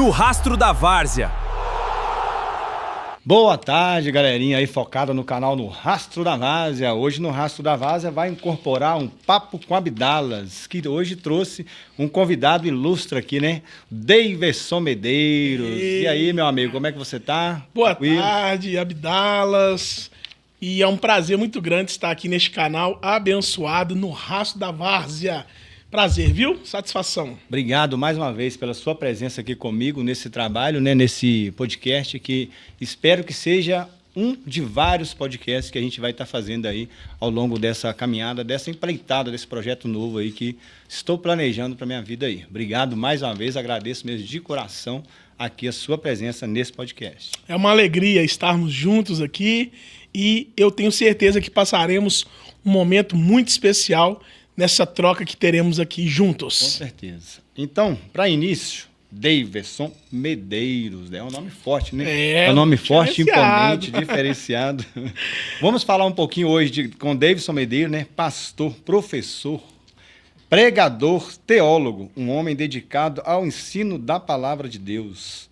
no Rastro da Várzea. Boa tarde, galerinha aí focada no canal No Rastro da Várzea. Hoje no Rastro da Várzea vai incorporar um papo com Abdalas, que hoje trouxe um convidado ilustre aqui, né? Daverson Medeiros. E aí, meu amigo, como é que você tá? Boa tarde, Abdalas. E é um prazer muito grande estar aqui neste canal abençoado no Rastro da Várzea. Prazer, viu? Satisfação. Obrigado mais uma vez pela sua presença aqui comigo nesse trabalho, né? Nesse podcast que espero que seja um de vários podcasts que a gente vai estar fazendo aí ao longo dessa caminhada, dessa empreitada, desse projeto novo aí que estou planejando para minha vida aí. Obrigado mais uma vez, agradeço mesmo de coração aqui a sua presença nesse podcast. É uma alegria estarmos juntos aqui e eu tenho certeza que passaremos um momento muito especial nessa troca que teremos aqui juntos. Com certeza. Então, para início, Daverson Medeiros, é um nome forte, né? É um nome forte, imponente, diferenciado. Vamos falar um pouquinho hoje com Daverson Medeiros, né? Pastor, professor, pregador, teólogo, um homem dedicado ao ensino da palavra de Deus.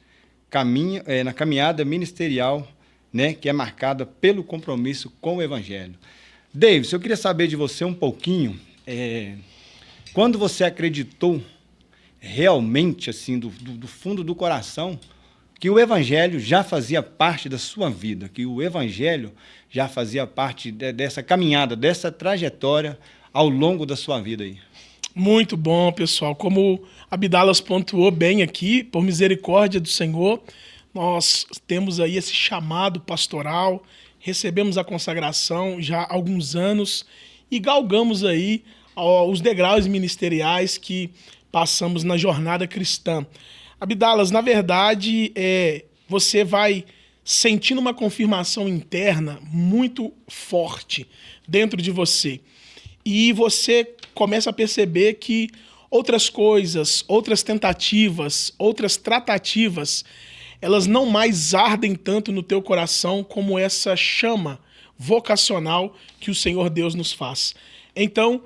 Na caminhada ministerial, né? Que é marcada pelo compromisso com o Evangelho. Daverson, eu queria saber de você um pouquinho. Quando você acreditou realmente, assim, do fundo do coração, que o Evangelho já fazia parte da sua vida, que o Evangelho já fazia parte dessa caminhada, dessa trajetória ao longo da sua vida aí? Muito bom, pessoal. Como Abdalas pontuou bem aqui, por misericórdia do Senhor, nós temos aí esse chamado pastoral, recebemos a consagração já há alguns anos e galgamos aí os degraus ministeriais que passamos na jornada cristã. Abdalas, na verdade, você vai sentindo uma confirmação interna muito forte dentro de você. E você começa a perceber que outras coisas, outras tentativas, outras tratativas, elas não mais ardem tanto no teu coração como essa chama vocacional que o Senhor Deus nos faz. Então,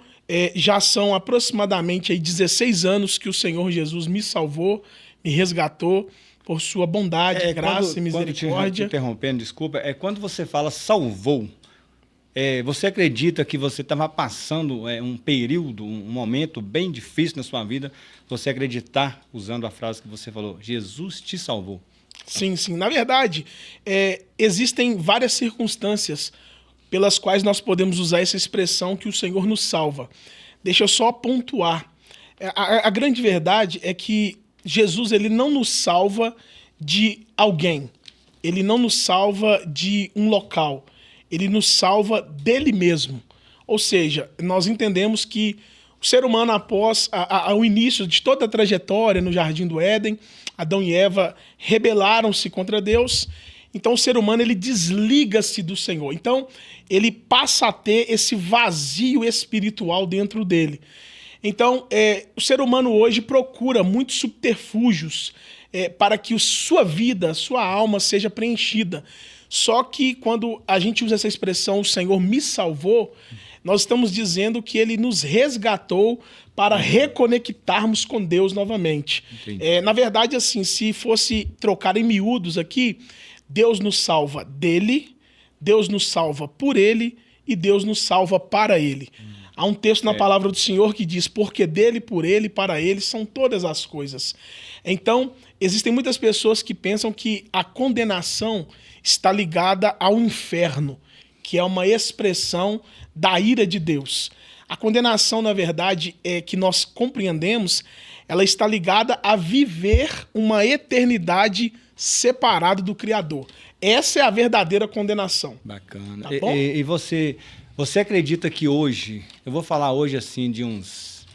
já são aproximadamente aí 16 anos que o Senhor Jesus me salvou, me resgatou por sua bondade, graça e misericórdia. Te interrompendo, desculpa, quando você fala salvou, você acredita que você estava passando um período, um momento bem difícil na sua vida, você acreditar, usando a frase que você falou, Jesus te salvou? Sim, sim. Na verdade, existem várias circunstâncias pelas quais nós podemos usar essa expressão que o Senhor nos salva. Deixa eu só pontuar. A grande verdade é que Jesus ele não nos salva de alguém. Ele não nos salva de um local. Ele nos salva dele mesmo. Ou seja, nós entendemos que o ser humano, após o início de toda a trajetória no Jardim do Éden, Adão e Eva rebelaram-se contra Deus. Então o ser humano ele desliga-se do Senhor. Então ele passa a ter esse vazio espiritual dentro dele. Então o ser humano hoje procura muitos subterfúgios para que sua vida, sua alma seja preenchida. Só que quando a gente usa essa expressão, o Senhor me salvou, nós estamos dizendo que ele nos resgatou para reconectarmos com Deus novamente. Na verdade, assim, se fosse trocar em miúdos aqui, Deus nos salva dele, Deus nos salva por ele e Deus nos salva para ele. Há um texto na palavra do Senhor que diz, porque dele, por ele, para ele são todas as coisas. Então, existem muitas pessoas que pensam que a condenação está ligada ao inferno, que é uma expressão da ira de Deus. A condenação, na verdade, que nós compreendemos, ela está ligada a viver uma eternidade separado do Criador. Essa é a verdadeira condenação. Bacana. Tá bom? E você acredita que hoje, eu vou falar hoje assim de vamos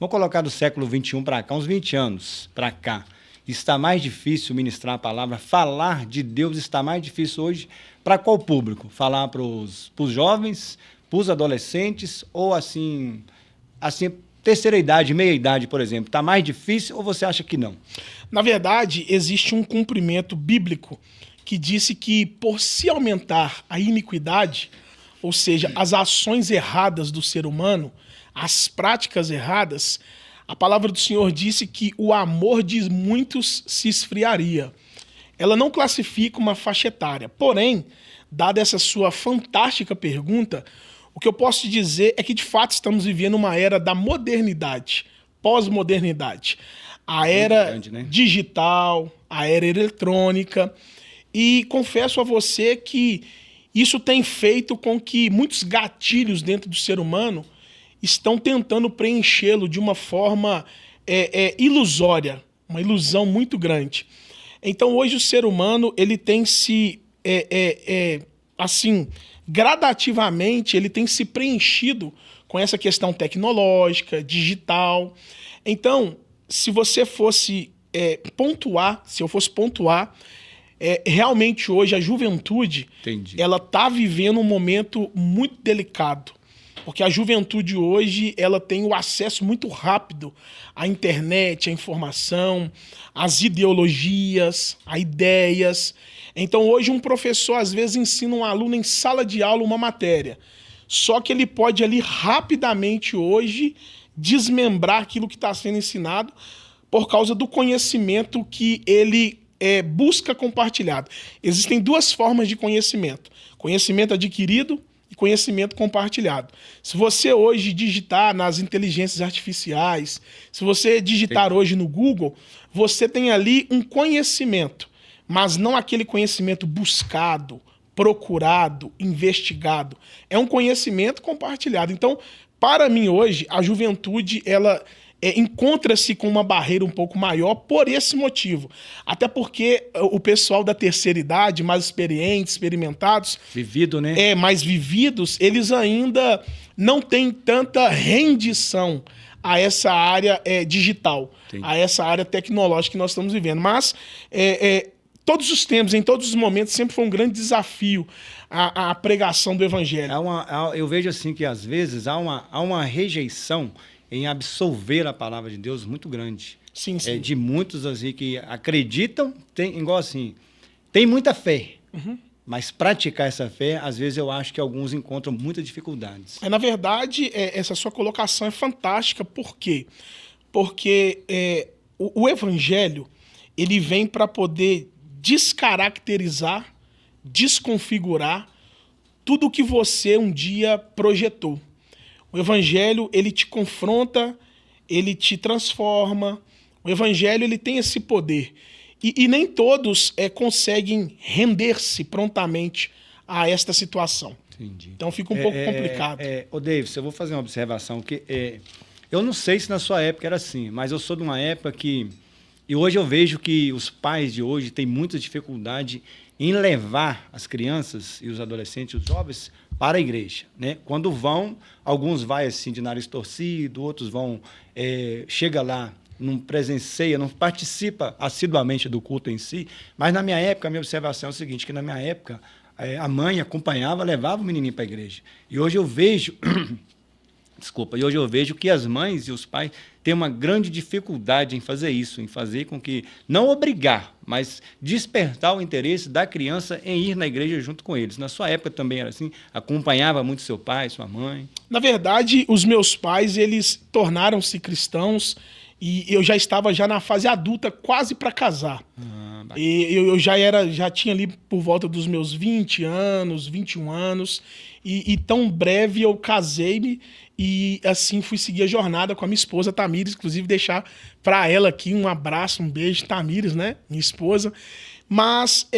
colocar do século XXI para cá, uns 20 anos para cá, está mais difícil ministrar a palavra, falar de Deus está mais difícil hoje para qual público? Falar para os jovens, para os adolescentes ou assim, terceira idade, meia idade, por exemplo, está mais difícil ou você acha que não? Na verdade, existe um cumprimento bíblico que disse que por se aumentar a iniquidade, ou seja, as ações erradas do ser humano, as práticas erradas, a palavra do Senhor disse que o amor de muitos se esfriaria. Ela não classifica uma faixa etária. Porém, dada essa sua fantástica pergunta, o que eu posso te dizer é que, de fato, estamos vivendo uma era da modernidade, pós-modernidade. A era grande, né? Digital, a era eletrônica. E confesso a você que isso tem feito com que muitos gatilhos dentro do ser humano estão tentando preenchê-lo de uma forma ilusória, uma ilusão muito grande. Então, hoje, o ser humano ele tem se, assim, gradativamente, ele tem se preenchido com essa questão tecnológica, digital. Então, se você fosse pontuar, se eu fosse pontuar, realmente hoje a juventude, ela está vivendo um momento muito delicado. Porque a juventude hoje ela tem o acesso muito rápido à internet, à informação, às ideologias, a ideias. Então hoje um professor às vezes ensina um aluno em sala de aula uma matéria. Só que ele pode ali rapidamente hoje desmembrar aquilo que está sendo ensinado por causa do conhecimento que ele busca compartilhado. Existem duas formas de conhecimento. Conhecimento adquirido e conhecimento compartilhado. Se você hoje digitar nas inteligências artificiais, se você digitar hoje no Google, você tem ali um conhecimento, mas não aquele conhecimento buscado, procurado, investigado. É um conhecimento compartilhado. Então, para mim hoje, a juventude, ela encontra-se com uma barreira um pouco maior por esse motivo. Até porque o pessoal da terceira idade, mais experientes, experimentados... Vivido, né? Mais vividos, eles ainda não têm tanta rendição a essa área digital, a essa área tecnológica que nós estamos vivendo. Mas todos os tempos, em todos os momentos, sempre foi um grande desafio a pregação do evangelho. Eu vejo assim que, às vezes, há uma rejeição em absolver a palavra de Deus muito grande. Sim, sim. De muitos assim que acreditam, igual assim, tem muita fé, mas praticar essa fé, às vezes eu acho que alguns encontram muitas dificuldades. Na verdade, essa sua colocação é fantástica. Por quê? Porque o evangelho, ele vem para poder descaracterizar, desconfigurar tudo o que você um dia projetou. O evangelho, ele te confronta, ele te transforma. O evangelho, ele tem esse poder. E nem todos conseguem render-se prontamente a esta situação. Entendi. Então fica um pouco complicado. Ô Davis, eu vou fazer uma observação. Que eu não sei se na sua época era assim, mas eu sou de uma época que... E hoje eu vejo que os pais de hoje têm muita dificuldade em levar as crianças e os adolescentes, os jovens, para a igreja, né? Quando vão, alguns vão assim de nariz torcido, outros vão, chega lá, não presencia, não participa assiduamente do culto em si. Mas na minha época, a minha observação é o seguinte, que na minha época, a mãe acompanhava, levava o menininho para a igreja. E hoje eu vejo... E hoje eu vejo que as mães e os pais têm uma grande dificuldade em fazer isso, em fazer com que, não obrigar, mas despertar o interesse da criança em ir na igreja junto com eles. Na sua época também era assim? Acompanhava muito seu pai, sua mãe? Na verdade, os meus pais, eles tornaram-se cristãos e eu já estava na fase adulta, quase para casar. E eu já tinha ali por volta dos meus 20 anos, 21 anos, e tão breve eu casei-me e assim fui seguir a jornada com a minha esposa, Tamires, inclusive deixar para ela aqui um abraço, um beijo, Tamires, né, minha esposa. Mas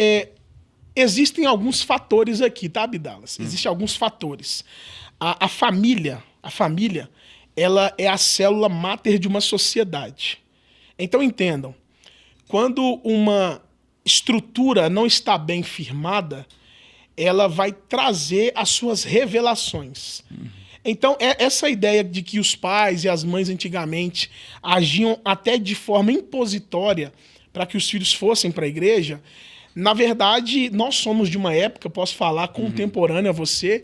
existem alguns fatores aqui, tá, Abdalas? Existem alguns fatores. A família, ela é a célula máter de uma sociedade. Então entendam, quando uma estrutura não está bem firmada, ela vai trazer as suas revelações. Então, essa ideia de que os pais e as mães antigamente agiam até de forma impositória para que os filhos fossem para a igreja, na verdade, nós somos de uma época, posso falar, contemporânea a você,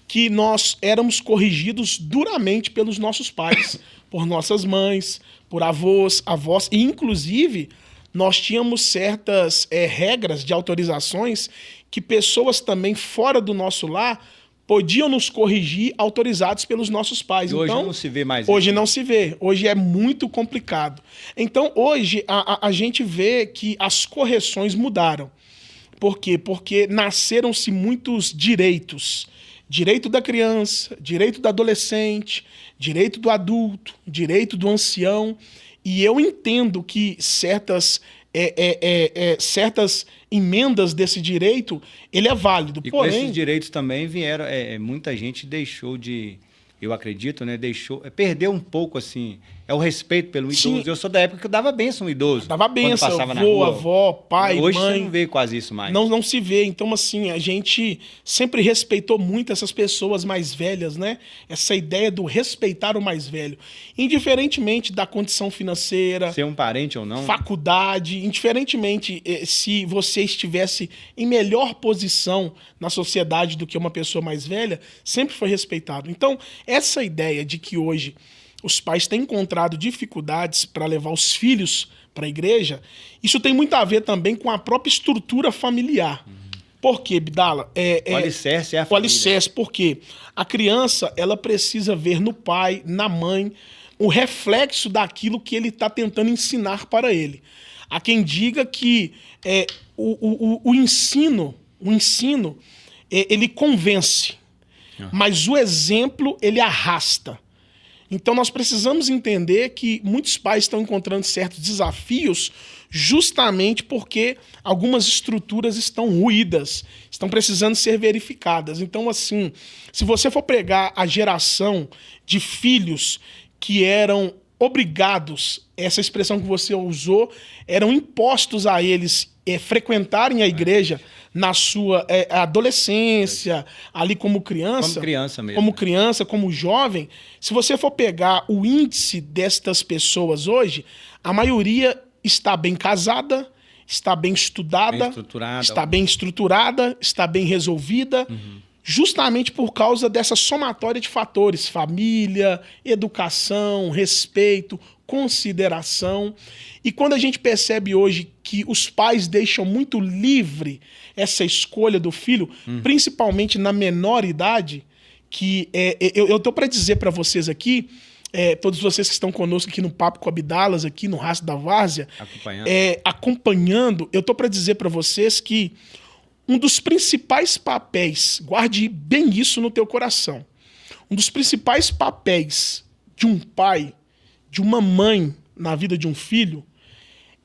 que nós éramos corrigidos duramente pelos nossos pais, por nossas mães, por avós, e inclusive nós tínhamos certas regras de autorizações que pessoas também fora do nosso lar podiam nos corrigir autorizados pelos nossos pais. E hoje não se vê mais hoje isso. Não se vê. Hoje é muito complicado. Então, hoje, a gente vê que as correções mudaram. Por quê? Porque nasceram-se muitos direitos. Direito da criança, direito do adolescente, direito do adulto, direito do ancião. E eu entendo que certas emendas desse direito, ele é válido. E porém, com esses direitos também vieram, muita gente deixou de, eu acredito, né, perdeu um pouco, assim, o respeito pelo idoso. Sim. Eu sou da época que eu dava bênção ao idoso. Dava bênção, avô, avó, pai, hoje mãe. Hoje você não vê quase isso mais. Não se vê. Então, assim, a gente sempre respeitou muito essas pessoas mais velhas, né? Essa ideia do respeitar o mais velho. Indiferentemente da condição financeira... Ser um parente ou não. Faculdade, indiferentemente se você estivesse em melhor posição na sociedade do que uma pessoa mais velha, sempre foi respeitado. Então, essa ideia de que hoje os pais têm encontrado dificuldades para levar os filhos para a igreja, isso tem muito a ver também com a própria estrutura familiar. Por quê, Bidala? O alicerce é a família. O alicerce, porque a criança ela precisa ver no pai, na mãe, o reflexo daquilo que ele está tentando ensinar para ele. Há quem diga que o ensino, ele convence, mas o exemplo, ele arrasta. Então nós precisamos entender que muitos pais estão encontrando certos desafios justamente porque algumas estruturas estão ruídas, estão precisando ser verificadas. Então, assim, se você for pegar a geração de filhos que eram obrigados, essa expressão que você usou, eram impostos a eles frequentarem a igreja na sua adolescência, ali como criança. Como criança mesmo. Como criança, como jovem. Se você for pegar o índice destas pessoas hoje, a maioria está bem casada, está bem estudada, está bem estruturada, está bem resolvida, justamente por causa dessa somatória de fatores: família, educação, respeito, consideração. E quando a gente percebe hoje que os pais deixam muito livre essa escolha do filho, principalmente na menor idade, que eu estou para dizer para vocês aqui, todos vocês que estão conosco aqui no Papo com Abdalas, aqui no Rastro da Várzea, acompanhando, eu estou para dizer para vocês que um dos principais papéis, guarde bem isso no teu coração, um dos principais papéis de um pai, de uma mãe na vida de um filho,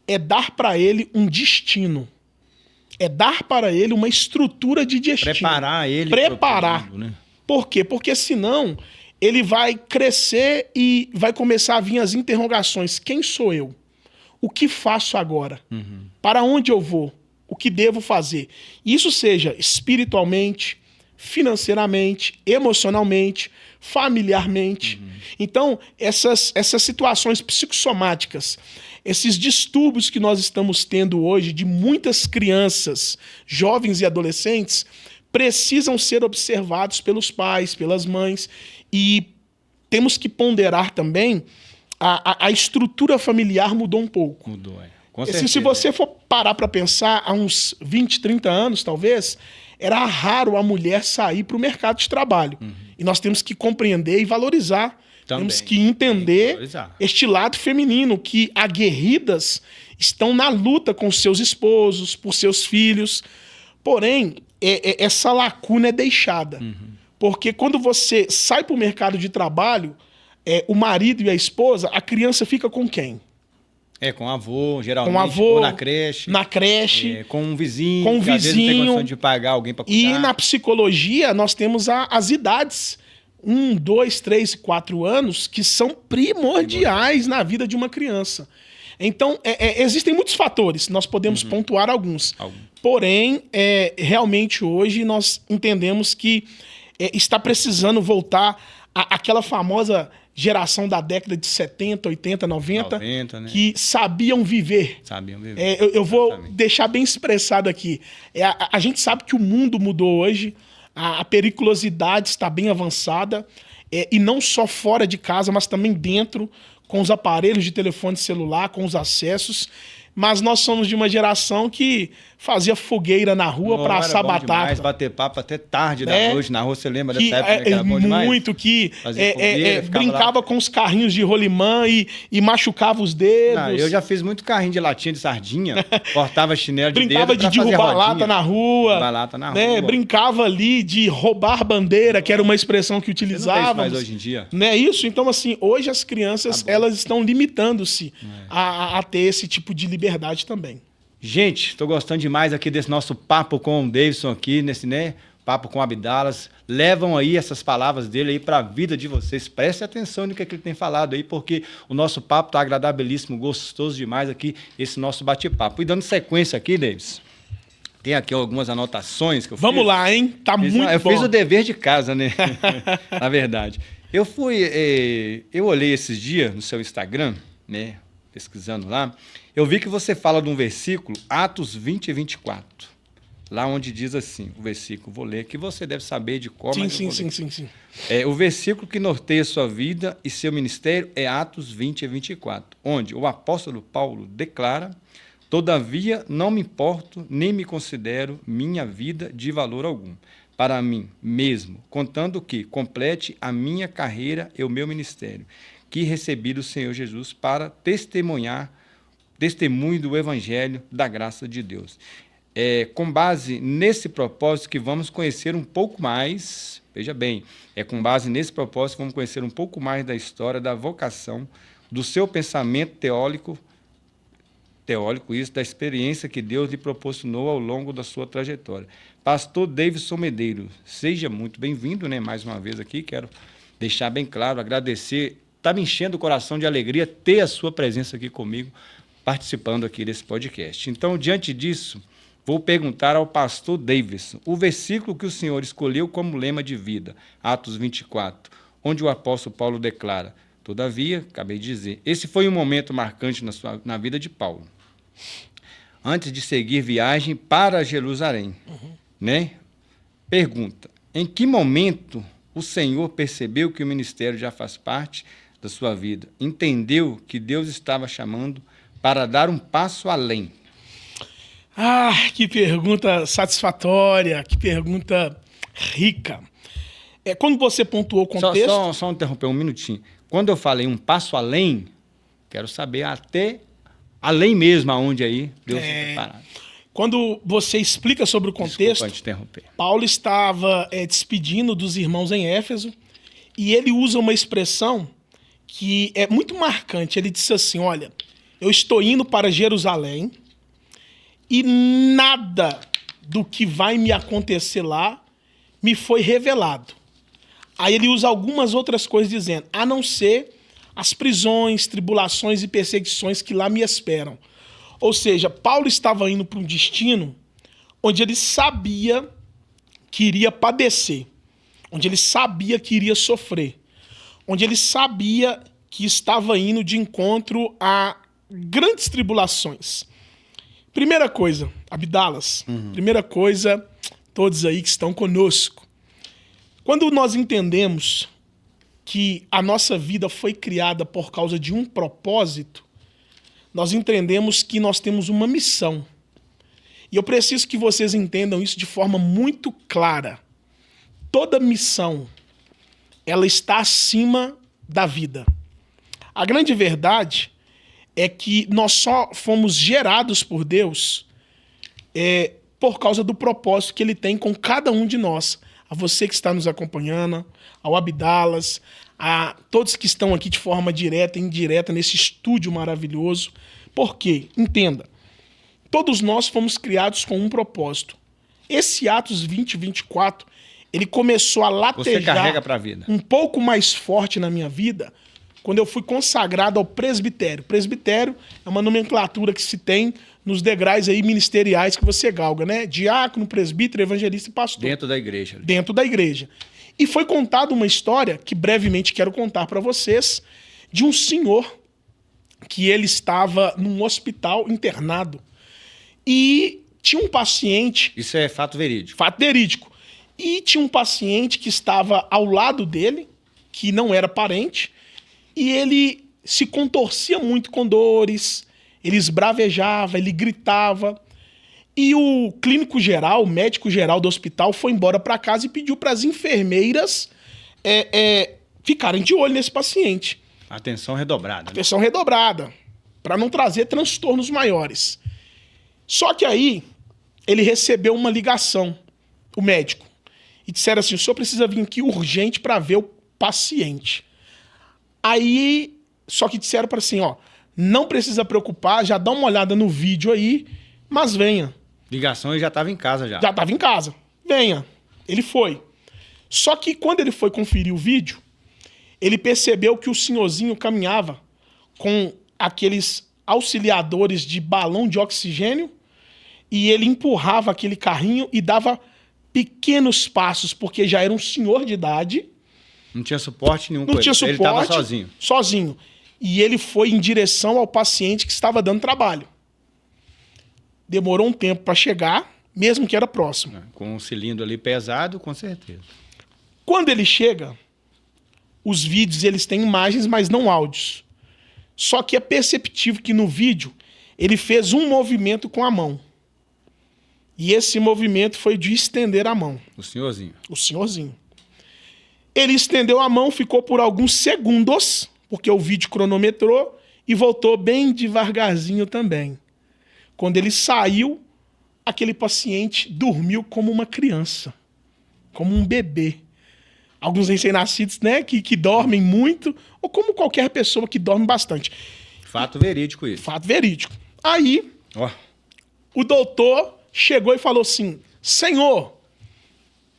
é dar para ele um destino. É dar para ele uma estrutura de destino. Preparar ele. Preparar. Mundo, né? Por quê? Porque senão ele vai crescer e vai começar a vir as interrogações. Quem sou eu? O que faço agora? Para onde eu vou? O que devo fazer? Isso seja espiritualmente, financeiramente, emocionalmente, familiarmente. Então, essas situações psicossomáticas, esses distúrbios que nós estamos tendo hoje de muitas crianças, jovens e adolescentes, precisam ser observados pelos pais, pelas mães, e temos que ponderar também a estrutura familiar mudou um pouco. Mudou, com certeza. Se você for parar para pensar, há uns 20, 30 anos, talvez, era raro a mulher sair para o mercado de trabalho. E nós temos que compreender e valorizar. Também. Temos que entender este lado feminino, que aguerridas estão na luta com seus esposos, por seus filhos. Porém, essa lacuna é deixada. Porque quando você sai para o mercado de trabalho, o marido e a esposa, a criança fica com quem? Com o avô, geralmente, com o avô, ou na creche. Na creche. Com um vizinho. Com um vizinho. Às vezes não tem condição de pagar alguém para cuidar. E na psicologia, nós temos as idades. 1, 2, 3 e 4 anos que são primordiais na vida de uma criança. Então, existem muitos fatores, nós podemos pontuar alguns. Porém, realmente hoje nós entendemos que está precisando voltar àquela famosa geração da década de 70, 80, 90, né? Que sabiam viver. Eu vou deixar bem expressado aqui. A gente sabe que o mundo mudou hoje, a periculosidade está bem avançada, e não só fora de casa, mas também dentro, com os aparelhos de telefone celular, com os acessos, mas nós somos de uma geração que fazia fogueira na rua para assar batata. Demais, bater papo até tarde da noite na rua, você lembra dessa época que era bom demais? Muito, que brincava lá com os carrinhos de rolimã e machucava os dedos. Não, eu já fiz muito carrinho de latinha de sardinha, cortava chinelo de brincava dedo de derrubar lata na rua. Lata na rua. Brincava ali de roubar bandeira, que era uma expressão que utilizávamos. Não é isso mais hoje em dia. Não é isso? Então, assim, hoje as crianças elas estão limitando-se a ter esse tipo de liberdade também. Gente, estou gostando demais aqui desse nosso papo com o Davidson aqui, nesse, papo com o Abdalas. Levam aí essas palavras dele aí para a vida de vocês. Prestem atenção no que ele tem falado aí, porque o nosso papo está agradabilíssimo, gostoso demais aqui, esse nosso bate-papo. E dando sequência aqui, Davidson, tem aqui algumas anotações que eu fiz. Vamos lá, hein? Tá muito bom. Eu fiz o dever de casa, né? Na verdade. Eu olhei esses dias no seu Instagram, né? Pesquisando lá, eu vi que você fala de um versículo, Atos 20 e 24. Lá onde diz assim, o versículo, vou ler, que você deve saber de qual. Sim. O versículo que norteia sua vida e seu ministério é Atos 20 e 24, onde o apóstolo Paulo declara: todavia não me importo, nem me considero minha vida de valor algum, para mim mesmo, contando que complete a minha carreira e o meu ministério, que recebi do Senhor Jesus para testemunho do Evangelho da graça de Deus. Com base nesse propósito que vamos conhecer um pouco mais, veja bem, com base nesse propósito que vamos conhecer um pouco mais da história, da vocação, do seu pensamento teórico, isso, da experiência que Deus lhe proporcionou ao longo da sua trajetória. Pastor Davidson Medeiros, seja muito bem-vindo, mais uma vez aqui, quero deixar bem claro, agradecer. Está me enchendo o coração de alegria ter a sua presença aqui comigo, participando aqui desse podcast. Então, diante disso, vou perguntar ao pastor Davidson o versículo que o senhor escolheu como lema de vida, Atos 24, onde o apóstolo Paulo declara: todavia, acabei de dizer, esse foi um momento marcante na vida de Paulo, antes de seguir viagem para Jerusalém. Pergunta: em que momento o Senhor percebeu que o ministério já faz parte da sua vida? Entendeu que Deus estava chamando para dar um passo além? Que pergunta satisfatória, que pergunta rica. Quando você pontuou o contexto... Só interromper um minutinho. Quando eu falei um passo além, quero saber até além mesmo aonde aí Deus está preparado. Quando você explica sobre o contexto, desculpa te interromper. Paulo estava despedindo dos irmãos em Éfeso e ele usa uma expressão que é muito marcante. Ele disse assim: olha, eu estou indo para Jerusalém e nada do que vai me acontecer lá me foi revelado. Aí ele usa algumas outras coisas dizendo, a não ser as prisões, tribulações e perseguições que lá me esperam. Ou seja, Paulo estava indo para um destino onde ele sabia que iria padecer, onde ele sabia que iria sofrer, onde ele sabia que estava indo de encontro a grandes tribulações. Primeira coisa, Abdalas, primeira coisa, todos aí que estão conosco. Quando nós entendemos que a nossa vida foi criada por causa de um propósito, nós entendemos que nós temos uma missão. E eu preciso que vocês entendam isso de forma muito clara. Toda missão, ela está acima da vida. A grande verdade é que nós só fomos gerados por Deus por causa do propósito que Ele tem com cada um de nós. A você que está nos acompanhando, ao Abdalas, a todos que estão aqui de forma direta e indireta nesse estúdio maravilhoso. Por quê? Entenda, todos nós fomos criados com um propósito. Esse Atos 20 e 24, ele começou a latejar um pouco mais forte na minha vida quando eu fui consagrado ao presbitério. Presbitério é uma nomenclatura que se tem nos degraus aí ministeriais que você galga, né? Diácono, presbítero, evangelista e pastor. Dentro da igreja. Dentro da igreja. E foi contada uma história que brevemente quero contar para vocês, de um senhor que ele estava num hospital internado e tinha um paciente... Isso é fato verídico. Fato verídico. E tinha um paciente que estava ao lado dele, que não era parente, e ele se contorcia muito com dores, ele esbravejava, ele gritava. E o clínico geral, o médico geral do hospital foi embora para casa e pediu para as enfermeiras ficarem de olho nesse paciente. Atenção redobrada. Atenção redobrada, para não trazer transtornos maiores. Só que aí ele recebeu uma ligação, o médico, e disseram assim: o senhor precisa vir aqui urgente para ver o paciente. Aí, só que disseram para assim, ó, não precisa preocupar, já dá uma olhada no vídeo aí, mas venha. Ligação, ele já estava em casa já. Já estava em casa. Venha. Ele foi. Só que quando ele foi conferir o vídeo, ele percebeu que o senhorzinho caminhava com aqueles auxiliadores de balão de oxigênio e ele empurrava aquele carrinho e dava pequenos passos, porque já era um senhor de idade. Não tinha suporte nenhum. Não tinha suporte. Ele estava sozinho. Sozinho. E ele foi em direção ao paciente que estava dando trabalho. Demorou um tempo para chegar, mesmo que era próximo. Com um cilindro ali pesado, com certeza. Quando ele chega, os vídeos eles têm imagens, mas não áudios. Só que é perceptível que no vídeo ele fez um movimento com a mão. E esse movimento foi de estender a mão. O senhorzinho. O senhorzinho. Ele estendeu a mão, ficou por alguns segundos, porque o vídeo cronometrou, e voltou bem devagarzinho também. Quando ele saiu, aquele paciente dormiu como uma criança, como um bebê. Alguns recém-nascidos, né, que dormem muito, ou como qualquer pessoa que dorme bastante. Fato verídico isso. Fato verídico. Aí, o doutor chegou e falou assim: Senhor,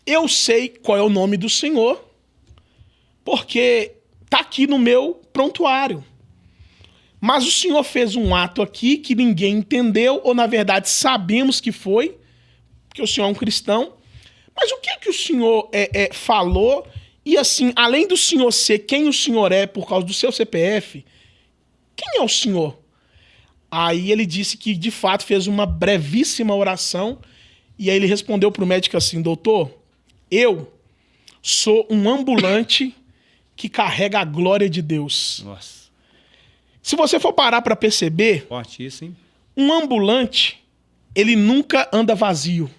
eu sei qual é o nome do senhor, porque tá aqui no meu prontuário. Mas o senhor fez um ato aqui que ninguém entendeu, ou na verdade sabemos que foi, porque o senhor é um cristão. Mas o que o senhor falou? E assim, além do senhor ser quem o senhor é por causa do seu CPF, quem é o senhor? Aí ele disse que de fato fez uma brevíssima oração, e aí ele respondeu para o médico assim: doutor, eu sou um ambulante que carrega a glória de Deus. Nossa. Se você for parar para perceber, forte isso, hein? Um ambulante, ele nunca anda vazio.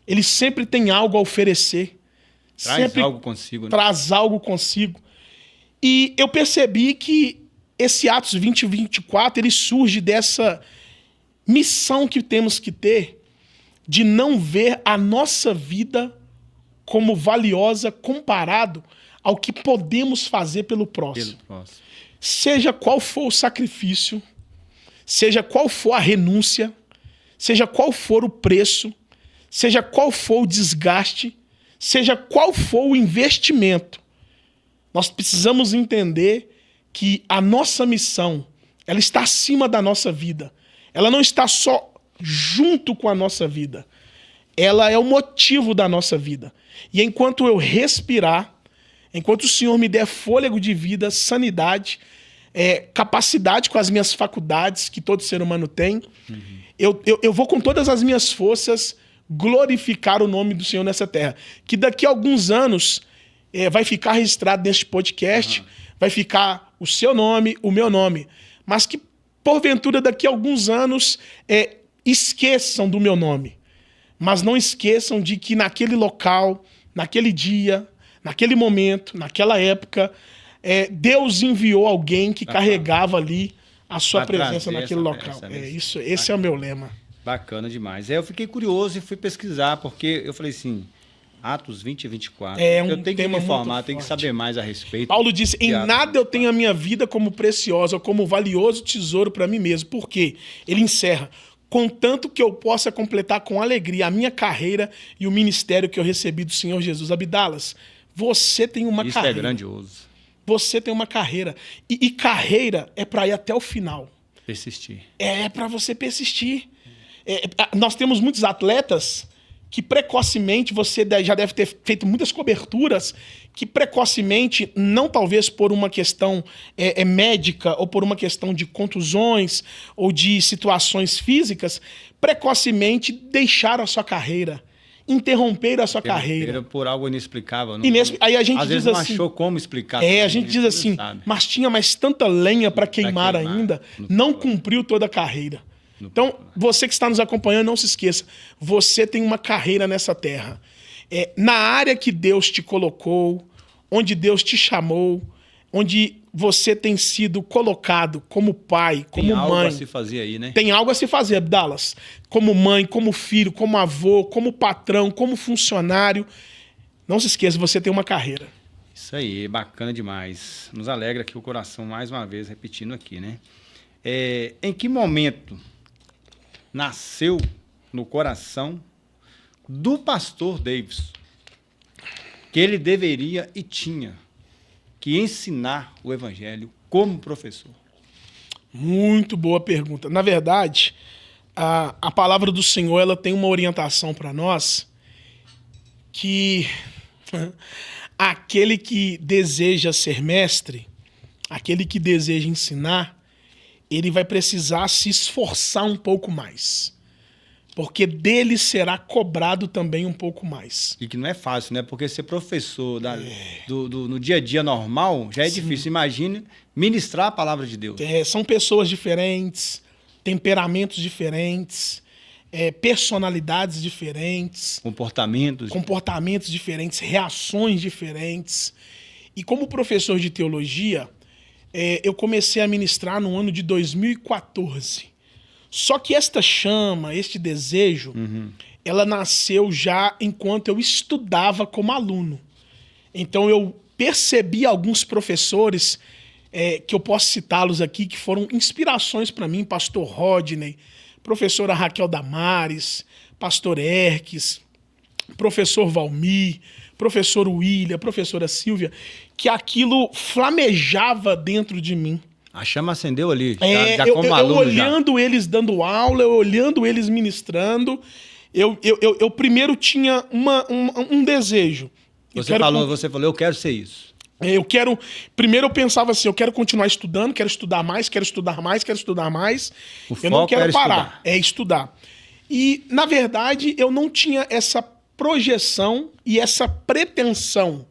Ele sempre tem algo a oferecer. Traz sempre algo consigo. Né? Traz algo consigo. E eu percebi que esse Atos 20 e 24, ele surge dessa missão que temos que ter de não ver a nossa vida como valiosa comparado ao que podemos fazer pelo próximo. Seja qual for o sacrifício, seja qual for a renúncia, seja qual for o preço, seja qual for o desgaste, seja qual for o investimento, nós precisamos entender que a nossa missão, ela está acima da nossa vida. Ela não está só junto com a nossa vida. Ela é o motivo da nossa vida. E enquanto eu respirar, enquanto o Senhor me der fôlego de vida, sanidade, capacidade com as minhas faculdades, que todo ser humano tem, eu vou com todas as minhas forças glorificar o nome do Senhor nessa terra. Que daqui a alguns anos vai ficar registrado neste podcast, vai ficar o seu nome, o meu nome. Mas que, porventura, daqui a alguns anos esqueçam do meu nome. Mas não esqueçam de que naquele local, naquele dia, naquele momento, naquela época, Deus enviou alguém que carregava ali a sua presença naquele local. Esse é o meu lema. Bacana demais. Eu fiquei curioso e fui pesquisar, porque eu falei assim, Atos 20 e 24. Eu tenho que me informar, tenho que saber mais a respeito. Paulo disse, em nada eu tenho a minha vida como preciosa, como valioso tesouro para mim mesmo. Por quê? Ele encerra, contanto que eu possa completar com alegria a minha carreira e o ministério que eu recebi do Senhor Jesus. Abdalas, você tem uma carreira. Isso é grandioso. Você tem uma carreira. E carreira é para ir até o final. Persistir. É para você persistir. Nós temos muitos atletas que precocemente, você já deve ter feito muitas coberturas, que precocemente, não talvez por uma questão médica ou por uma questão de contusões ou de situações físicas, precocemente deixaram a sua carreira. interromper a sua carreira. Por algo inexplicável. Não, Aí a gente às diz vezes assim, não achou como explicar. a gente diz assim, mas tinha mais tanta lenha para queimar ainda, não cumpriu toda a carreira. Então, você que está nos acompanhando, não se esqueça, você tem uma carreira nessa terra. Na área que Deus te colocou, onde Deus te chamou, onde você tem sido colocado como pai, como mãe. Tem algo a se fazer aí, né? Tem algo a se fazer, Abdalas. Como mãe, como filho, como avô, como patrão, como funcionário. Não se esqueça, você tem uma carreira. Isso aí, bacana demais. Nos alegra aqui o coração, mais uma vez, repetindo aqui, né? Em que momento nasceu no coração do pastor Davidson que ele deveria e tinha que ensinar o evangelho como professor? Muito boa pergunta. Na verdade, a palavra do Senhor, ela tem uma orientação para nós que aquele que deseja ser mestre, aquele que deseja ensinar, ele vai precisar se esforçar um pouco mais. Porque dele será cobrado também um pouco mais. E que não é fácil, né? Porque ser professor no dia a dia normal já é difícil. Imagine ministrar a palavra de Deus. São pessoas diferentes, temperamentos diferentes, personalidades diferentes. Comportamentos diferentes, reações diferentes. E como professor de teologia, eu comecei a ministrar no ano de 2014. Só que esta chama, este desejo, ela nasceu já enquanto eu estudava como aluno. Então eu percebi alguns professores, que eu posso citá-los aqui, que foram inspirações para mim, pastor Rodney, professora Raquel Damares, pastor Erques, professor Valmir, professor William, professora Silvia, que aquilo flamejava dentro de mim. A chama acendeu ali, já como aluno. Eu olhando eles dando aula, eu olhando eles ministrando, eu primeiro tinha um desejo. Você falou, eu quero ser isso. Primeiro eu pensava assim, eu quero continuar estudando, quero estudar mais, quero estudar mais, quero estudar mais. Eu não quero parar, estudar. E, na verdade, eu não tinha essa projeção e essa pretensão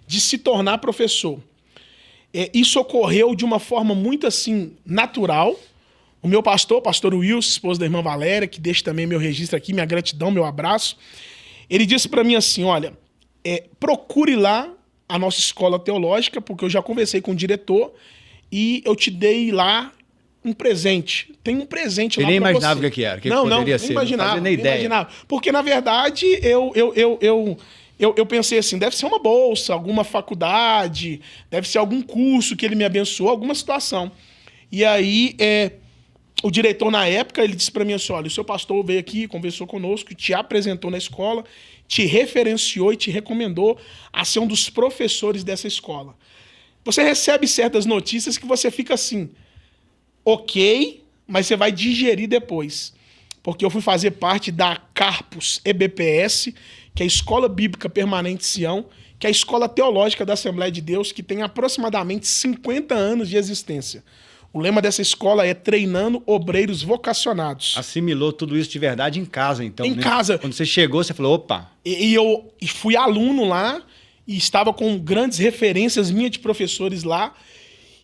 de se tornar professor. Isso ocorreu de uma forma muito assim natural. O meu pastor Wilson, esposo da irmã Valéria, que deixa também meu registro aqui, minha gratidão, meu abraço, ele disse para mim assim, olha, procure lá a nossa escola teológica, porque eu já conversei com o diretor e eu te dei lá um presente. Tem um presente lá para você. Ele nem imaginava o que era, que poderia ser. Não imaginava. Porque, na verdade, eu pensei assim, deve ser uma bolsa, alguma faculdade, deve ser algum curso que ele me abençoou, alguma situação. E aí, o diretor, na época, ele disse para mim assim, olha, o seu pastor veio aqui, conversou conosco, te apresentou na escola, te referenciou e te recomendou a ser um dos professores dessa escola. Você recebe certas notícias que você fica assim, ok, mas você vai digerir depois. Porque eu fui fazer parte da Carpus EBPS, que é a Escola Bíblica Permanente Sião, que é a escola teológica da Assembleia de Deus, que tem aproximadamente 50 anos de existência. O lema dessa escola é treinando obreiros vocacionados. Assimilou tudo isso de verdade em casa, então. Em casa. Quando você chegou, você falou, opa. E eu fui aluno lá, e estava com grandes referências minhas de professores lá,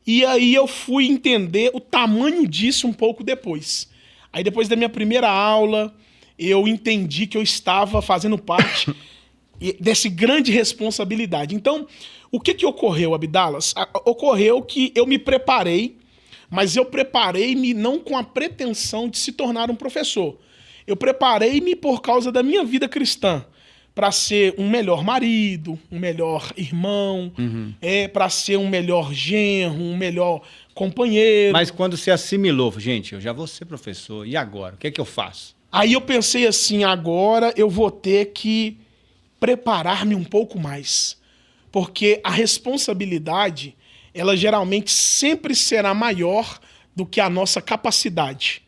e aí eu fui entender o tamanho disso um pouco depois. Aí depois da minha primeira aula, eu entendi que eu estava fazendo parte dessa grande responsabilidade. Então, o que ocorreu, Abdalas? Ocorreu que eu me preparei, mas eu preparei-me não com a pretensão de se tornar um professor. Eu preparei-me por causa da minha vida cristã, para ser um melhor marido, um melhor irmão, para ser um melhor genro, um melhor companheiro. Mas quando você assimilou, gente, eu já vou ser professor, e agora? O que é que eu faço? Aí eu pensei assim, agora eu vou ter que preparar-me um pouco mais. Porque a responsabilidade, ela geralmente sempre será maior do que a nossa capacidade.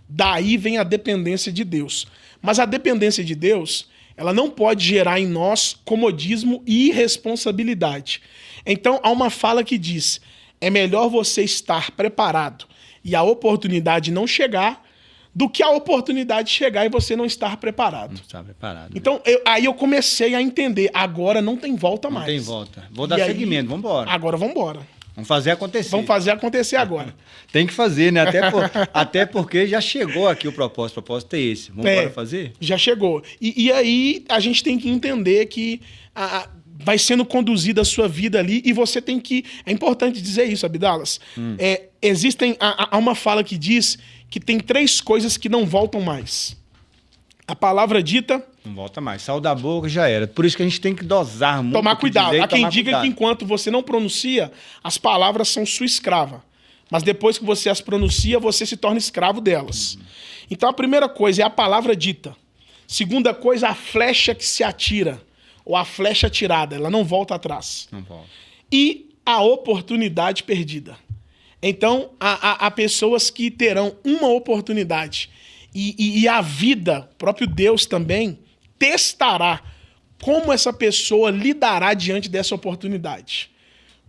Daí vem a dependência de Deus. Mas a dependência de Deus, ela não pode gerar em nós comodismo e irresponsabilidade. Então, há uma fala que diz, é melhor você estar preparado e a oportunidade não chegar, do que a oportunidade chegar e você não estar preparado. Não está preparado. Então, aí eu comecei a entender. Agora não tem volta mais. Não tem volta. Vou dar seguimento, vamos embora. Agora vamos embora. Vamos fazer acontecer. Vamos fazer acontecer agora. Tem que fazer, né? Até porque já chegou aqui o propósito. O propósito é esse. Vamos embora fazer? Já chegou. E aí a gente tem que entender que vai sendo conduzida a sua vida ali e você tem que... É importante dizer isso, Abdalas. Há uma fala que diz que tem 3 coisas que não voltam mais. A palavra dita... Não volta mais. Saiu da boca, já era. Por isso que a gente tem que dosar muito. Tomar cuidado. Há quem diga que enquanto você não pronuncia, as palavras são sua escrava. Mas depois que você as pronuncia, você se torna escravo delas. Então a primeira coisa é a palavra dita. Segunda coisa, a flecha que se atira. Ou a flecha atirada. Ela não volta atrás. Não volta. E a oportunidade perdida. Então, há pessoas que terão uma oportunidade. E a vida, o próprio Deus também, testará como essa pessoa lidará diante dessa oportunidade.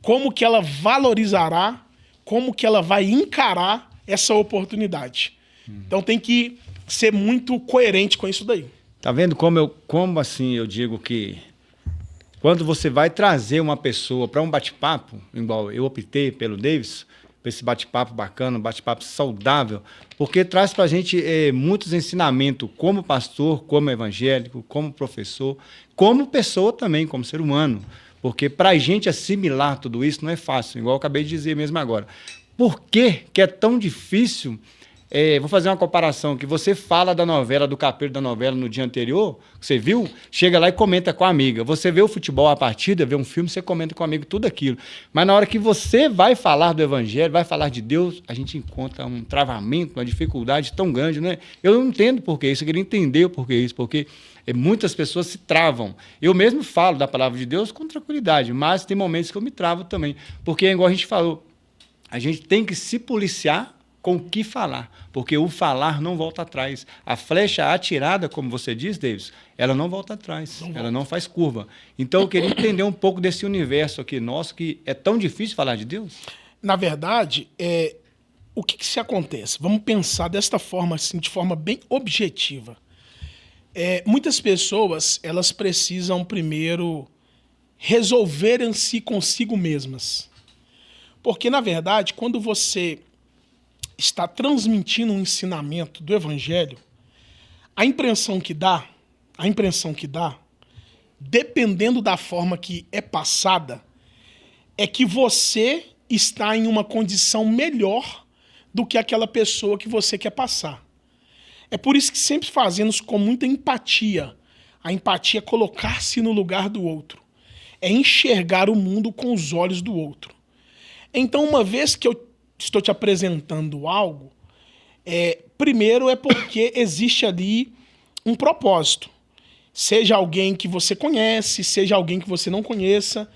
Como que ela valorizará, como que ela vai encarar essa oportunidade. Então tem que ser muito coerente com isso daí. Tá vendo como assim eu digo que quando você vai trazer uma pessoa para um bate-papo, igual eu optei pelo Davis, para esse bate-papo bacana, um bate-papo saudável, porque traz para a gente muitos ensinamentos como pastor, como evangélico, como professor, como pessoa também, como ser humano. Porque para a gente assimilar tudo isso não é fácil, igual eu acabei de dizer mesmo agora. Por que é tão difícil? Vou fazer uma comparação, que você fala da novela, do capítulo da novela no dia anterior, você viu, chega lá e comenta com a amiga. Você vê o futebol, a partida, vê um filme, você comenta com o amigo tudo aquilo. Mas na hora que você vai falar do evangelho, vai falar de Deus, a gente encontra um travamento, uma dificuldade tão grande, né? Eu não entendo por que isso, eu queria entender o porquê isso, porque muitas pessoas se travam. Eu mesmo falo da palavra de Deus com tranquilidade, mas tem momentos que eu me travo também. Porque, igual a gente falou, a gente tem que se policiar com o que falar, porque o falar não volta atrás. A flecha atirada, como você diz, Davis, ela não volta atrás, ela não faz curva. Então, eu queria entender um pouco desse universo aqui nosso, que é tão difícil falar de Deus. Na verdade, o que se acontece? Vamos pensar desta forma, assim, de forma bem objetiva. Muitas pessoas, elas precisam primeiro resolverem-se consigo mesmas. Porque, na verdade, quando você está transmitindo um ensinamento do evangelho, a impressão que dá, dependendo da forma que é passada, é que você está em uma condição melhor do que aquela pessoa que você quer passar. É por isso que sempre fazemos com muita empatia. A empatia é colocar-se no lugar do outro. É enxergar o mundo com os olhos do outro. Então, uma vez que eu estou te apresentando algo, primeiro é porque existe ali um propósito. Seja alguém que você conhece, seja alguém que você não conheça.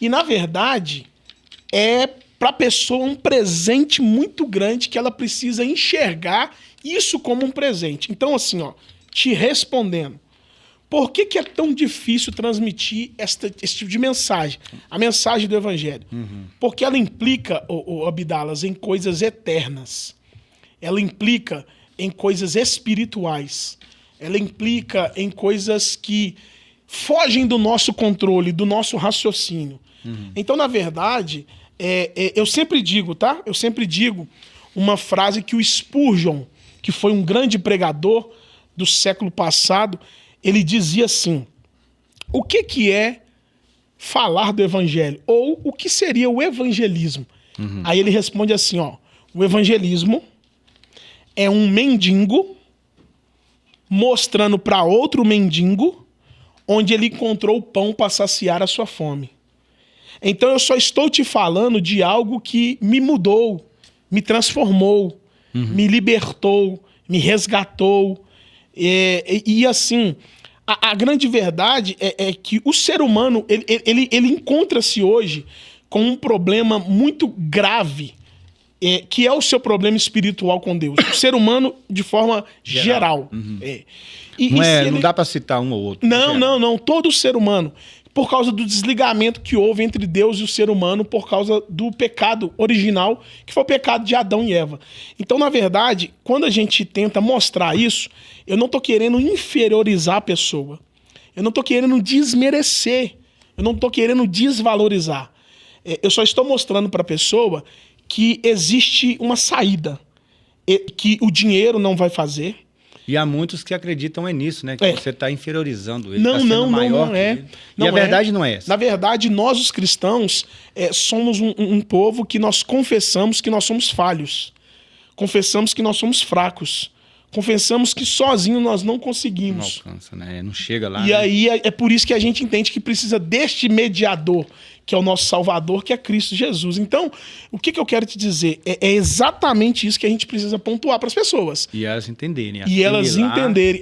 E, na verdade, é para a pessoa um presente muito grande que ela precisa enxergar isso como um presente. Então, assim, te respondendo, por que é tão difícil transmitir esse tipo de mensagem? A mensagem do evangelho. Porque ela implica, Abdalas, em coisas eternas. Ela implica em coisas espirituais. Ela implica em coisas que fogem do nosso controle, do nosso raciocínio. Então, na verdade, eu sempre digo, tá? Eu sempre digo uma frase que o Spurgeon, que foi um grande pregador do século passado, ele dizia assim: o que é falar do evangelho? Ou o que seria o evangelismo? Aí ele responde assim, o evangelismo é um mendigo mostrando para outro mendigo onde ele encontrou o pão para saciar a sua fome. Então eu só estou te falando de algo que me mudou, me transformou, me libertou, me resgatou. E assim, a grande verdade é que o ser humano ele encontra-se hoje com um problema muito grave, que é o seu problema espiritual com Deus. O ser humano, de forma geral. Não dá para citar um ou outro. Não. Todo ser humano. por causa do desligamento que houve entre Deus e o ser humano por causa do pecado original, que foi o pecado de Adão e Eva. Então, na verdade, quando a gente tenta mostrar isso, eu não estou querendo inferiorizar a pessoa. Eu não estou querendo desmerecer. Eu não estou querendo desvalorizar. Eu só estou mostrando para a pessoa que existe uma saída, que o dinheiro não vai fazer. E há muitos que acreditam nisso, né? Que você está inferiorizando ele. Não é. E a verdade não é essa. Na verdade, nós os cristãos somos um povo que nós confessamos que nós somos falhos. Confessamos que nós somos fracos. Confessamos que sozinho nós não conseguimos. Não alcança, né? Não chega lá. E aí é por isso que a gente entende que precisa deste mediador, que é o nosso Salvador, que é Cristo Jesus. Então, o que eu quero te dizer? É exatamente isso que a gente precisa pontuar para as pessoas. E elas entenderem.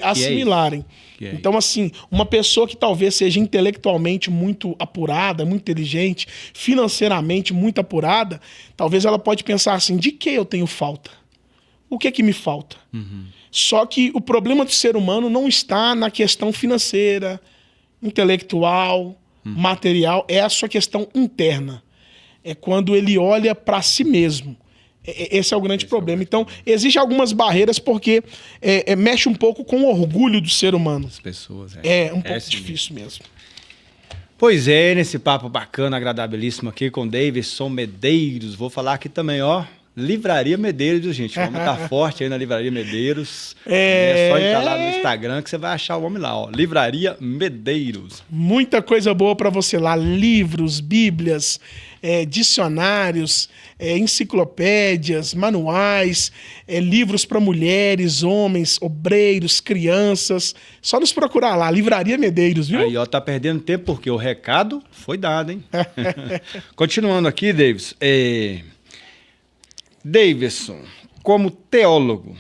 Assimilarem. Então, assim, uma pessoa que talvez seja intelectualmente muito apurada, muito inteligente, financeiramente muito apurada, talvez ela pode pensar assim, de que eu tenho falta? O que me falta? Só que o problema do ser humano não está na questão financeira, intelectual, material, é a sua questão interna. É quando ele olha para si mesmo. Esse é o grande problema. Então, existem algumas barreiras porque mexe um pouco com o orgulho do ser humano. As pessoas, É um pouco difícil mesmo. Pois é, nesse papo bacana, agradabilíssimo aqui com Davidson Medeiros. Vou falar aqui também, Livraria Medeiros, gente. Vamos estar forte aí na Livraria Medeiros. É só entrar lá no Instagram que você vai achar o homem lá, Livraria Medeiros. Muita coisa boa para você lá. Livros, bíblias, dicionários, enciclopédias, manuais, livros para mulheres, homens, obreiros, crianças. Só nos procurar lá, Livraria Medeiros, viu? Aí, tá perdendo tempo porque o recado foi dado, hein? Continuando aqui, Davis. Davidson, como teólogo,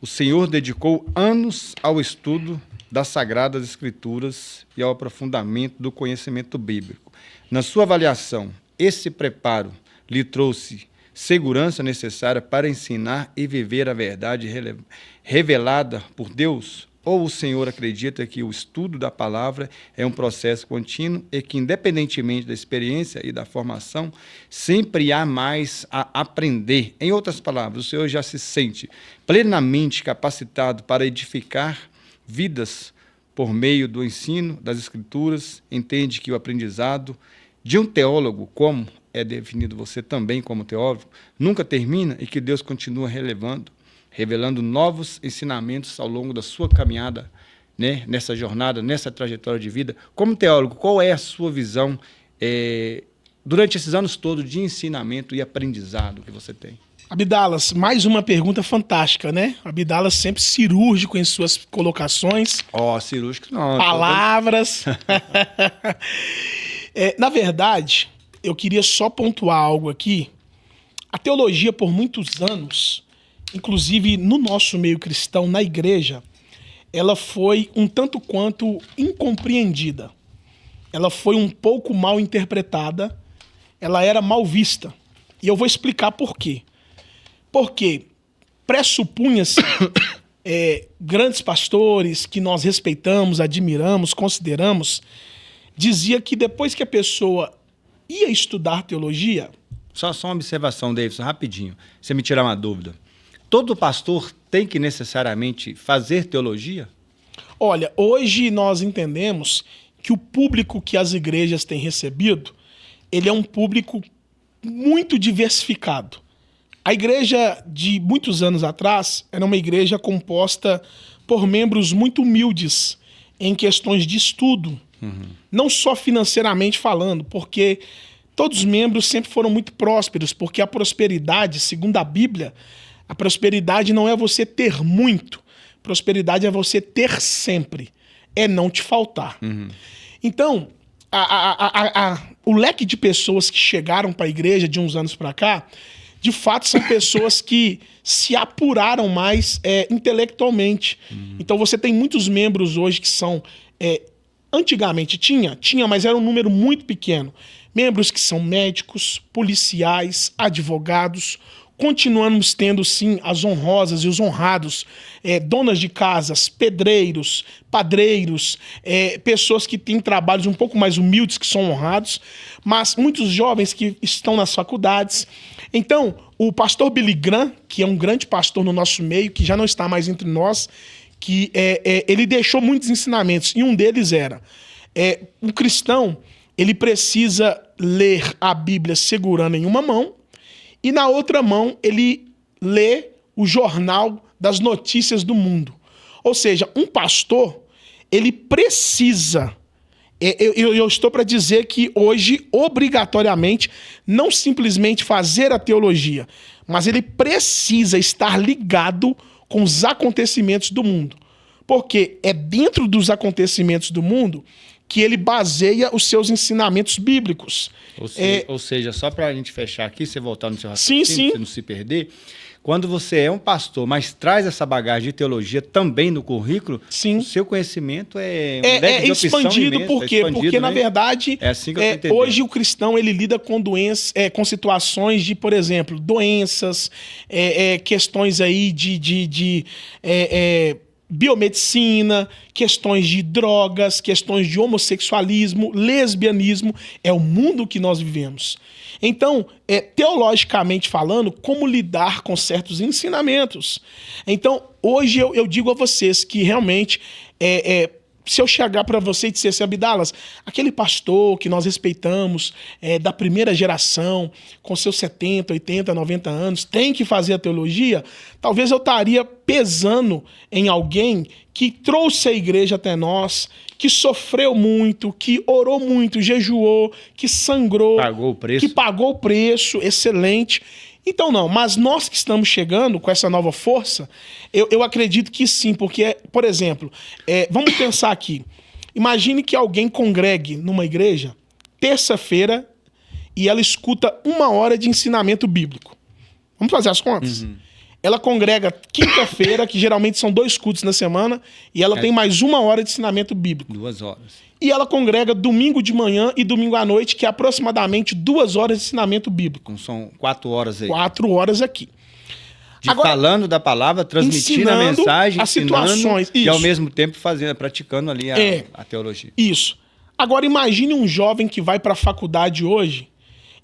o senhor dedicou anos ao estudo das Sagradas Escrituras e ao aprofundamento do conhecimento bíblico. Na sua avaliação, esse preparo lhe trouxe segurança necessária para ensinar e viver a verdade revelada por Deus? Ou o senhor acredita que o estudo da palavra é um processo contínuo e que, independentemente da experiência e da formação, sempre há mais a aprender? Em outras palavras, o senhor já se sente plenamente capacitado para edificar vidas por meio do ensino das Escrituras? Entende que o aprendizado de um teólogo, como é definido você também como teólogo, nunca termina e que Deus continua revelando novos ensinamentos ao longo da sua caminhada, né, nessa jornada, nessa trajetória de vida. Como teólogo, qual é a sua visão durante esses anos todos de ensinamento e aprendizado que você tem? Abdalas, mais uma pergunta fantástica, né? Abdalas sempre cirúrgico em suas colocações. Cirúrgico não. Palavras. Na verdade, eu queria só pontuar algo aqui. A teologia, por muitos anos, inclusive no nosso meio cristão, na igreja, ela foi um tanto quanto incompreendida. Ela foi um pouco mal interpretada, ela era mal vista. E eu vou explicar por quê. Porque pressupunha-se grandes pastores que nós respeitamos, admiramos, consideramos, dizia que depois que a pessoa ia estudar teologia... Só uma observação, Davidson, rapidinho. Você me tirar uma dúvida. Todo pastor tem que necessariamente fazer teologia? Olha, hoje nós entendemos que o público que as igrejas têm recebido, ele é um público muito diversificado. A igreja de muitos anos atrás era uma igreja composta por membros muito humildes em questões de estudo, não só financeiramente falando, porque todos os membros sempre foram muito prósperos, porque a prosperidade, segundo a Bíblia, a prosperidade não é você ter muito. Prosperidade é você ter sempre. É não te faltar. Então, o leque de pessoas que chegaram para a igreja de uns anos para cá, de fato, são pessoas que se apuraram mais intelectualmente. Então, você tem muitos membros hoje que são... antigamente tinha, mas era um número muito pequeno. Membros que são médicos, policiais, advogados, continuamos tendo, sim, as honrosas e os honrados, donas de casas, pedreiros, padreiros, pessoas que têm trabalhos um pouco mais humildes, que são honrados, mas muitos jovens que estão nas faculdades. Então, o pastor Billy Graham, que é um grande pastor no nosso meio, que já não está mais entre nós, que ele deixou muitos ensinamentos, e um deles era, um cristão, ele precisa ler a Bíblia segurando em uma mão, e na outra mão ele lê o jornal das notícias do mundo. Ou seja, um pastor, ele precisa... Eu estou para dizer que hoje, obrigatoriamente, não simplesmente fazer a teologia, mas ele precisa estar ligado com os acontecimentos do mundo. Porque é dentro dos acontecimentos do mundo que ele baseia os seus ensinamentos bíblicos. Ou seja, só para a gente fechar aqui, você voltar no seu raciocínio, sim. você não se perder, quando você é um pastor, mas traz essa bagagem de teologia também no currículo, sim, o seu conhecimento expandido. Imensa, por quê? Porque, na verdade, assim que hoje o cristão ele lida com doenças, com situações de, por exemplo, doenças, questões aí de biomedicina, questões de drogas, questões de homossexualismo, lesbianismo. É o mundo que nós vivemos. Então, teologicamente falando, como lidar com certos ensinamentos. Então, hoje eu digo a vocês que realmente, se eu chegar para você e disser assim, Abdalas, aquele pastor que nós respeitamos, da primeira geração, com seus 70, 80, 90 anos, tem que fazer a teologia, talvez eu estaria pesando em alguém que trouxe a igreja até nós, que sofreu muito, que orou muito, jejuou, que sangrou, que pagou o preço, excelente. Então não, mas nós que estamos chegando com essa nova força, eu acredito que sim, porque, por exemplo, vamos pensar aqui, imagine que alguém congregue numa igreja, terça-feira, e ela escuta 1 hora de ensinamento bíblico. Vamos fazer as contas? Uhum. Ela congrega quinta-feira, que geralmente são 2 cultos na semana, e ela tem mais 1 hora de ensinamento bíblico. 2 horas. E ela congrega domingo de manhã e domingo à noite, que é aproximadamente 2 horas de ensinamento bíblico. São 4 horas aí. 4 horas aqui. Agora, falando da palavra, transmitindo a mensagem, as situações, e ao mesmo tempo praticando ali a teologia. Isso. Agora imagine um jovem que vai para a faculdade hoje,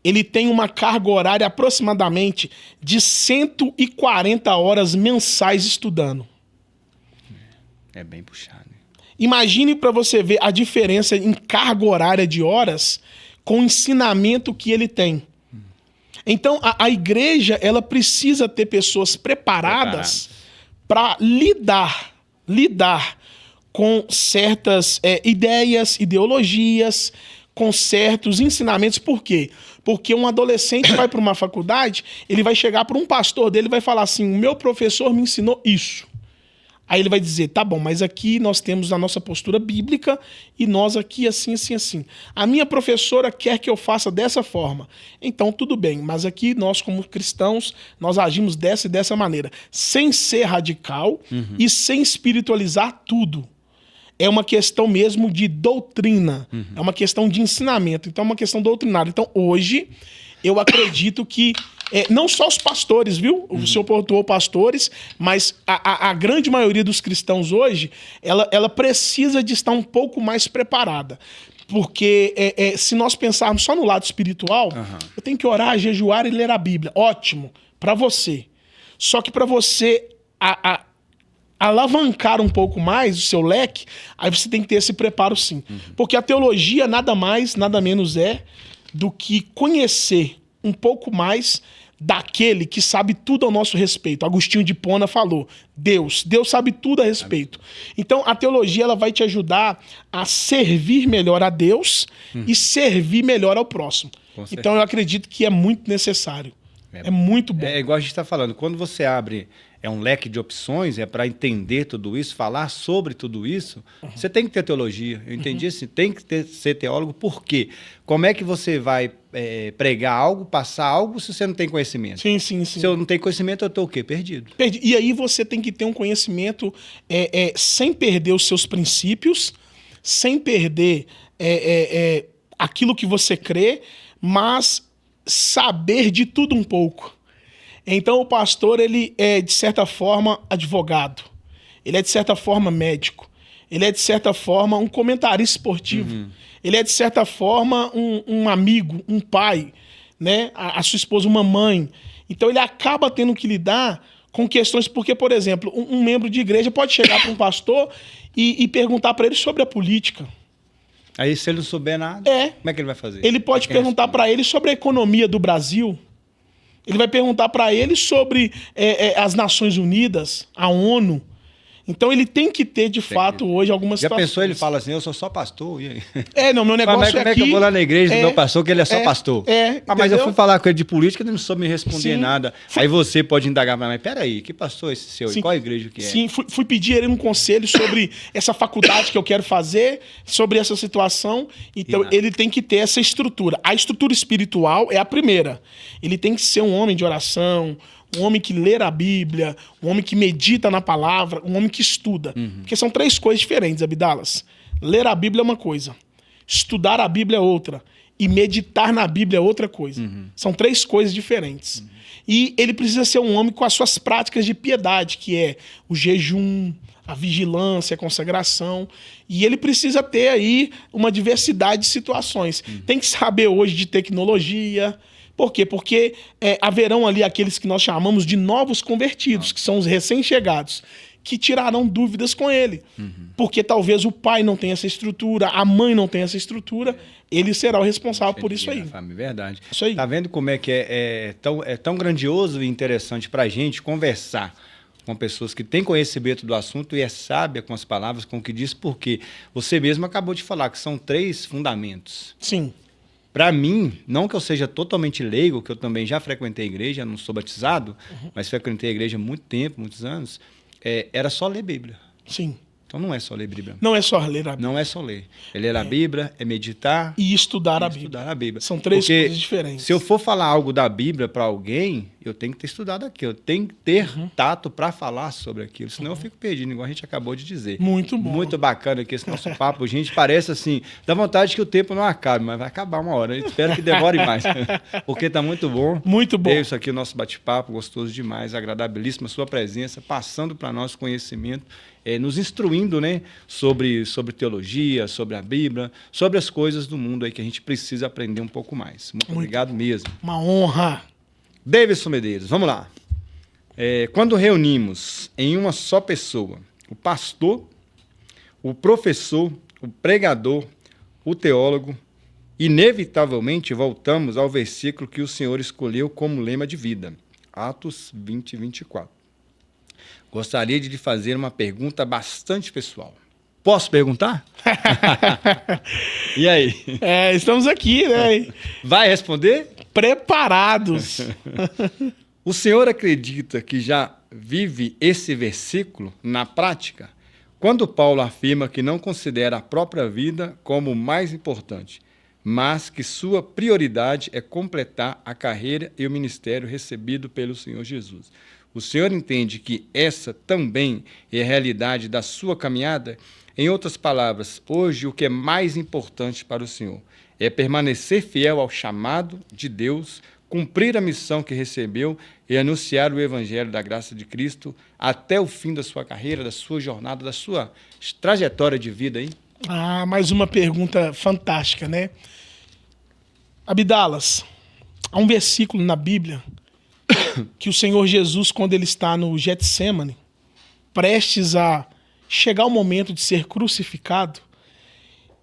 ele tem uma carga horária aproximadamente de 140 horas mensais estudando. É bem puxado. Imagine para você ver a diferença em carga horária de horas com o ensinamento que ele tem. Então, a igreja ela precisa ter pessoas preparadas para lidar com certas ideias, ideologias, com certos ensinamentos. Por quê? Porque um adolescente vai para uma faculdade, ele vai chegar para um pastor dele e vai falar assim, o meu professor me ensinou isso. Aí ele vai dizer, tá bom, mas aqui nós temos a nossa postura bíblica e nós aqui assim, assim, assim. A minha professora quer que eu faça dessa forma. Então tudo bem, mas aqui nós como cristãos, nós agimos dessa e dessa maneira. Sem ser radical e sem espiritualizar tudo. É uma questão mesmo de doutrina, é uma questão de ensinamento, então é uma questão doutrinária. Então hoje eu acredito que não só os pastores, viu? O senhor pontuou pastores, mas a grande maioria dos cristãos hoje, ela precisa de estar um pouco mais preparada. Porque se nós pensarmos só no lado espiritual, eu tenho que orar, jejuar e ler a Bíblia. Ótimo, para você. Só que para você alavancar um pouco mais o seu leque, aí você tem que ter esse preparo sim. Porque a teologia nada mais, nada menos é do que conhecer um pouco mais daquele que sabe tudo ao nosso respeito. Agostinho de Hipona falou, Deus sabe tudo a respeito. Então a teologia ela vai te ajudar a servir melhor a Deus e servir melhor ao próximo. Então eu acredito que é muito necessário. É muito bom. É igual a gente está falando, quando você abre um leque de opções, para entender tudo isso, falar sobre tudo isso, você tem que ter teologia. Eu entendi assim, tem que ser teólogo, por quê? Como é que você vai pregar algo, passar algo, se você não tem conhecimento? Sim. Se eu não tenho conhecimento, eu estou o quê? Perdido. E aí você tem que ter um conhecimento sem perder os seus princípios, sem perder aquilo que você crê, mas saber de tudo um pouco. Então o pastor, ele é, de certa forma, advogado. Ele é, de certa forma, médico. Ele é, de certa forma, um comentarista esportivo. Ele é, de certa forma, um amigo, um pai, né? A sua esposa, uma mãe. Então ele acaba tendo que lidar com questões, porque, por exemplo, um membro de igreja pode chegar para um pastor e perguntar para ele sobre a política. Aí, se ele não souber nada, como é que ele vai fazer? Ele pode perguntar para ele sobre a economia do Brasil. Ele vai perguntar para ele sobre as Nações Unidas, a ONU. Então ele tem que ter, de fato, hoje algumas situações. Já pensou, ele fala assim, eu sou só pastor? E aí? Não, meu negócio como é que eu vou lá na igreja do meu pastor, que ele é só pastor? Mas eu fui falar com ele de política, ele não soube me responder nada. Aí você pode indagar, mas peraí, que pastor é esse seu? E qual igreja que é? Sim, fui pedir ele um conselho sobre essa faculdade que eu quero fazer, sobre essa situação. Então ele tem que ter essa estrutura. A estrutura espiritual é a primeira. Ele tem que ser um homem de oração, um homem que lê a Bíblia, um homem que medita na palavra, um homem que estuda. Porque são 3 coisas diferentes, Abidalas. Ler a Bíblia é uma coisa, estudar a Bíblia é outra, e meditar na Bíblia é outra coisa. São 3 coisas diferentes. E ele precisa ser um homem com as suas práticas de piedade, que é o jejum, a vigilância, a consagração. E ele precisa ter aí uma diversidade de situações. Tem que saber hoje de tecnologia. Por quê? Porque haverão ali aqueles que nós chamamos de novos convertidos, que são os recém-chegados, que tirarão dúvidas com ele. Porque talvez o pai não tenha essa estrutura, a mãe não tenha essa estrutura, ele será o responsável por isso aí. Verdade. Isso aí. Tá vendo como é que é tão grandioso e interessante para a gente conversar com pessoas que têm conhecimento do assunto e é sábia com as palavras, com o que diz, porque você mesmo acabou de falar que são 3 fundamentos. Sim. Para mim, não que eu seja totalmente leigo, que eu também já frequentei a igreja, não sou batizado, mas frequentei a igreja há muito tempo, muitos anos, era só ler Bíblia. Sim. Então não é só ler Bíblia. Não é só ler a Bíblia. Não é só ler. É ler a Bíblia, é meditar e estudar a Bíblia. São 3 coisas diferentes. Se eu for falar algo da Bíblia para alguém, eu tenho que ter estudado aquilo. Eu tenho que ter tato para falar sobre aquilo. Senão eu fico perdido, igual a gente acabou de dizer. Muito bom. Muito bacana aqui esse nosso papo. Gente, parece assim, dá vontade que o tempo não acabe, mas vai acabar uma hora. Eu espero que demore mais. Porque tá muito bom. Muito bom. Isso aqui, o nosso bate-papo, gostoso demais, agradabilíssima a sua presença, passando para nós conhecimento, nos instruindo, né, sobre teologia, sobre a Bíblia, sobre as coisas do mundo aí que a gente precisa aprender um pouco mais. Muito obrigado mesmo. Uma honra. Davidson Medeiros, vamos lá. Quando reunimos em uma só pessoa o pastor, o professor, o pregador, o teólogo, inevitavelmente voltamos ao versículo que o Senhor escolheu como lema de vida, Atos 20, 24. Gostaria de lhe fazer uma pergunta bastante pessoal. Posso perguntar? E aí? Estamos aqui, né? Vai responder? Preparados. O senhor acredita que já vive esse versículo na prática? Quando Paulo afirma que não considera a própria vida como o mais importante, mas que sua prioridade é completar a carreira e o ministério recebido pelo Senhor Jesus. O senhor entende que essa também é a realidade da sua caminhada? Em outras palavras, hoje o que é mais importante para o senhor é permanecer fiel ao chamado de Deus, cumprir a missão que recebeu e anunciar o evangelho da graça de Cristo até o fim da sua carreira, da sua jornada, da sua trajetória de vida aí? Mais uma pergunta fantástica, né? Abidalas, há um versículo na Bíblia que o Senhor Jesus, quando ele está no Getsemane, prestes a chegar o momento de ser crucificado,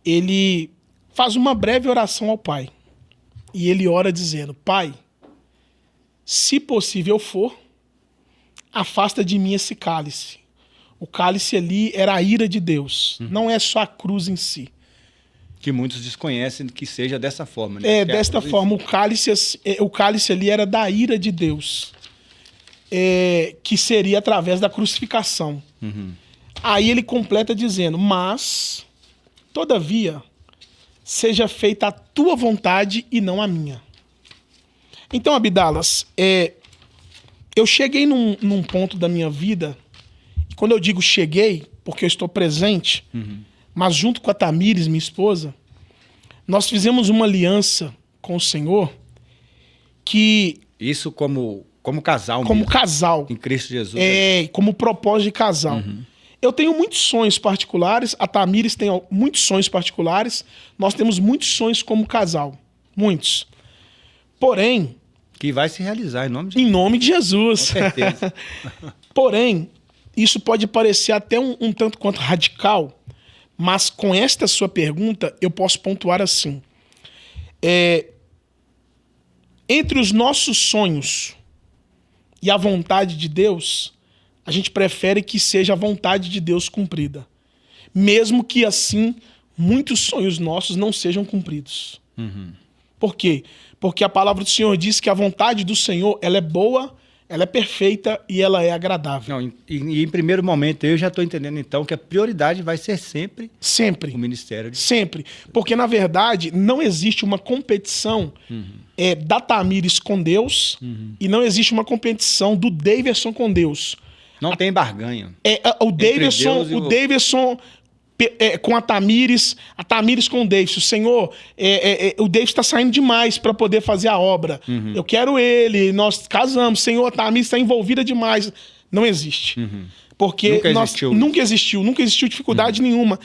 ele faz uma breve oração ao Pai. E ele ora dizendo: Pai, se possível for, afasta de mim esse cálice. O cálice ali era a ira de Deus, não é só a cruz em si. Que muitos desconhecem que seja dessa forma. Né? Desta forma, o cálice ali era da ira de Deus, que seria através da crucificação. Aí ele completa dizendo: mas, todavia, seja feita a tua vontade e não a minha. Então, Abidalas, eu cheguei num ponto da minha vida, e quando eu digo cheguei, porque eu estou presente, mas junto com a Tamires, minha esposa, nós fizemos uma aliança com o Senhor que... Isso como Como casal como mesmo. casal. Em Cristo Jesus. Como propósito de casal. Eu tenho muitos sonhos particulares, a Tamires tem muitos sonhos particulares, nós temos muitos sonhos como casal. Muitos. Porém... Que vai se realizar em nome de Jesus. Em nome de Jesus. Com certeza. Porém, isso pode parecer até um tanto quanto radical, mas com esta sua pergunta, eu posso pontuar assim. Entre os nossos sonhos e a vontade de Deus, a gente prefere que seja a vontade de Deus cumprida. Mesmo que, assim, muitos sonhos nossos não sejam cumpridos. Por quê? Porque a palavra do Senhor diz que a vontade do Senhor, ela é boa, ela é perfeita e ela é agradável. Não, e em primeiro momento, eu já estou entendendo, então, que a prioridade vai ser sempre o ministério. Sempre. Porque, na verdade, não existe uma competição da Tamires com Deus e não existe uma competição do Davidson com Deus. Não tem barganha. O Davidson com a Tamires com o Davidson. Senhor, o Davidson está saindo demais para poder fazer a obra. Eu quero ele, nós casamos. Senhor, a Tamires está envolvida demais. Não existe. Porque nunca existiu dificuldade nenhuma.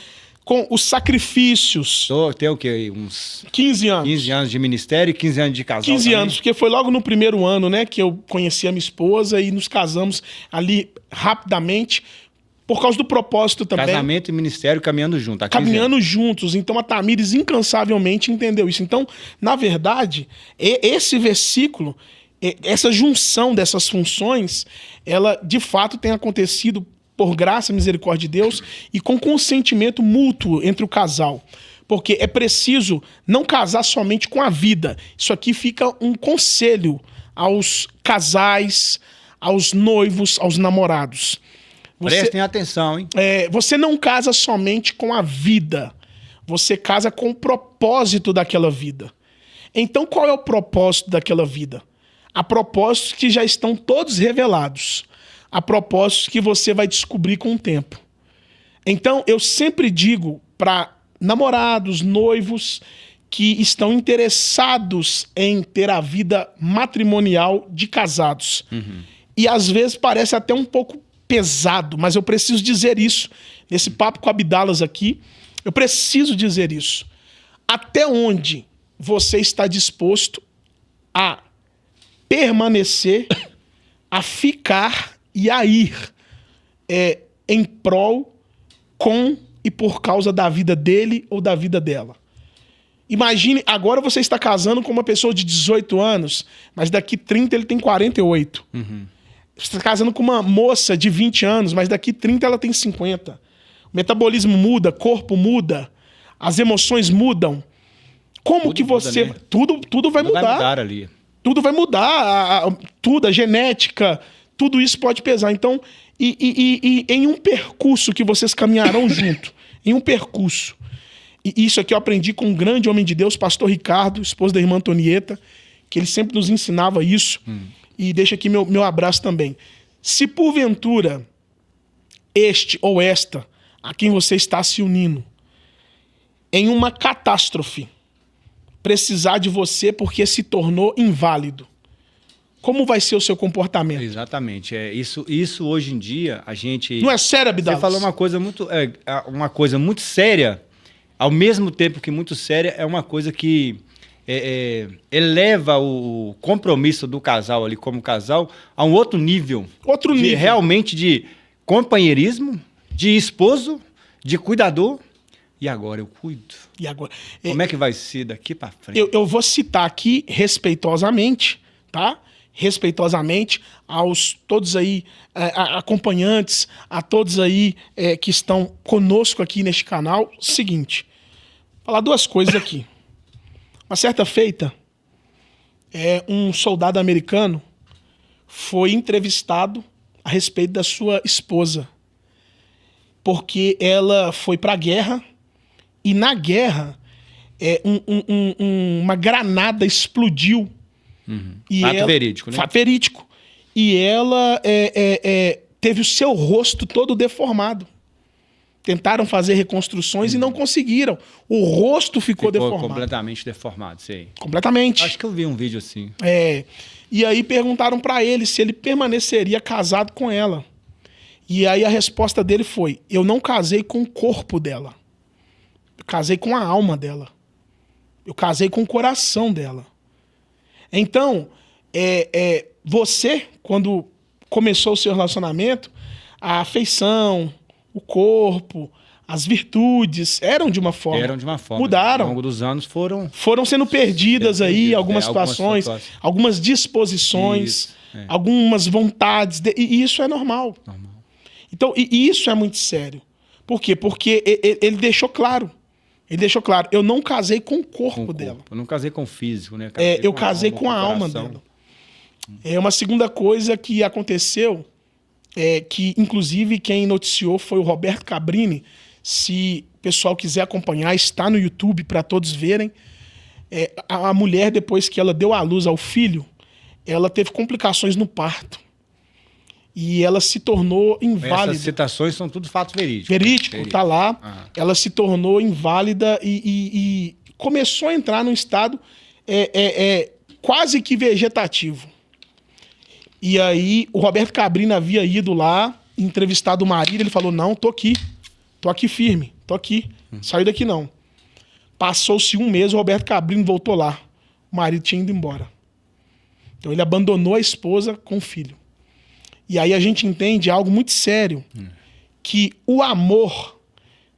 Com os sacrifícios. Tem o quê? Uns 15 anos. 15 anos de ministério e 15 anos de casal. 15 também. anos, porque foi logo no primeiro ano, né, que eu conheci a minha esposa e nos casamos ali rapidamente, por causa do propósito também. Casamento e ministério caminhando junto. Caminhando juntos. Então a Tamires incansavelmente entendeu isso. Então, na verdade, esse versículo, essa junção dessas funções, ela de fato tem acontecido por graça e misericórdia de Deus e com consentimento mútuo entre o casal. Porque é preciso não casar somente com a vida. Isso aqui fica um conselho aos casais, aos noivos, aos namorados. Prestem atenção, hein? Você não casa somente com a vida. Você casa com o propósito daquela vida. Então, qual é o propósito daquela vida? Há propósitos que já estão todos revelados. Há propósitos que você vai descobrir com o tempo. Então, eu sempre digo para namorados, noivos, que estão interessados em ter a vida matrimonial de casados. E às vezes parece até um pouco pesado, mas eu preciso dizer isso. Nesse papo com Abdalas aqui, eu preciso dizer isso. Até onde você está disposto a permanecer, a ficar e a ir em prol, com e por causa da vida dele ou da vida dela. Imagine, agora você está casando com uma pessoa de 18 anos, mas daqui 30 ele tem 48. Você está casando com uma moça de 20 anos, mas daqui 30 ela tem 50. O metabolismo muda, corpo muda, as emoções mudam. Como tudo que você... Muda, né? Tudo vai mudar. Vai mudar ali. Tudo vai mudar, a genética, tudo isso pode pesar. Então, e em um percurso que vocês caminharão junto, em um percurso, e isso aqui eu aprendi com um grande homem de Deus, pastor Ricardo, esposo da irmã Antonieta, que ele sempre nos ensinava isso, e deixa aqui meu abraço também. Se porventura este ou esta, a quem você está se unindo, em uma catástrofe, precisar de você porque se tornou inválido, como vai ser o seu comportamento? Exatamente. Isso hoje em dia, a gente... Não é sério, Abdalas? Você falou uma coisa muito séria, ao mesmo tempo que muito séria, é uma coisa que eleva o compromisso do casal ali como casal a um outro nível. Outro nível. Realmente de companheirismo, de esposo, de cuidador. E agora eu cuido. E agora? Como é que vai ser daqui para frente? Eu vou citar aqui respeitosamente, tá? Respeitosamente aos todos aí acompanhantes, a todos aí que estão conosco aqui neste canal. Seguinte, falar duas coisas aqui. Uma certa feita, um soldado americano foi entrevistado a respeito da sua esposa, porque ela foi para a guerra e na guerra uma granada explodiu. Fato verídico, né? Fato verídico. E ela teve o seu rosto todo deformado. tentaram fazer reconstruções e não conseguiram. O rosto ficou deformado. Completamente deformado, sei. Completamente. Acho que eu vi um vídeo assim. E aí perguntaram para ele se ele permaneceria casado com ela. E aí a resposta dele foi: eu não casei com o corpo dela. Eu casei com a alma dela. Eu casei com o coração dela. Então, você, quando começou o seu relacionamento, a afeição, o corpo, as virtudes eram de uma forma. Mudaram. Ao longo dos anos foram sendo perdidas aí algumas situações, algumas disposições, algumas vontades. E isso é normal. Então, e isso é muito sério. Por quê? Porque ele deixou claro. Eu não casei com o corpo dela. Eu não casei com o físico, né? Eu casei com a alma dela. Uma segunda coisa que aconteceu, que inclusive quem noticiou foi o Roberto Cabrini. Se o pessoal quiser acompanhar, está no YouTube para todos verem. A mulher, depois que ela deu à luz ao filho, ela teve complicações no parto. E ela se tornou inválida. Essas citações são tudo fatos verídicos. Verídico, tá lá. Ela se tornou inválida e começou a entrar num estado quase que vegetativo. E aí o Roberto Cabrini havia ido lá, entrevistado o marido, ele falou: não, tô aqui firme, tô aqui, saí daqui não. Passou-se um mês, o Roberto Cabrini voltou lá, o marido tinha ido embora. Então ele abandonou a esposa com o filho. E aí a gente entende algo muito sério, que o amor,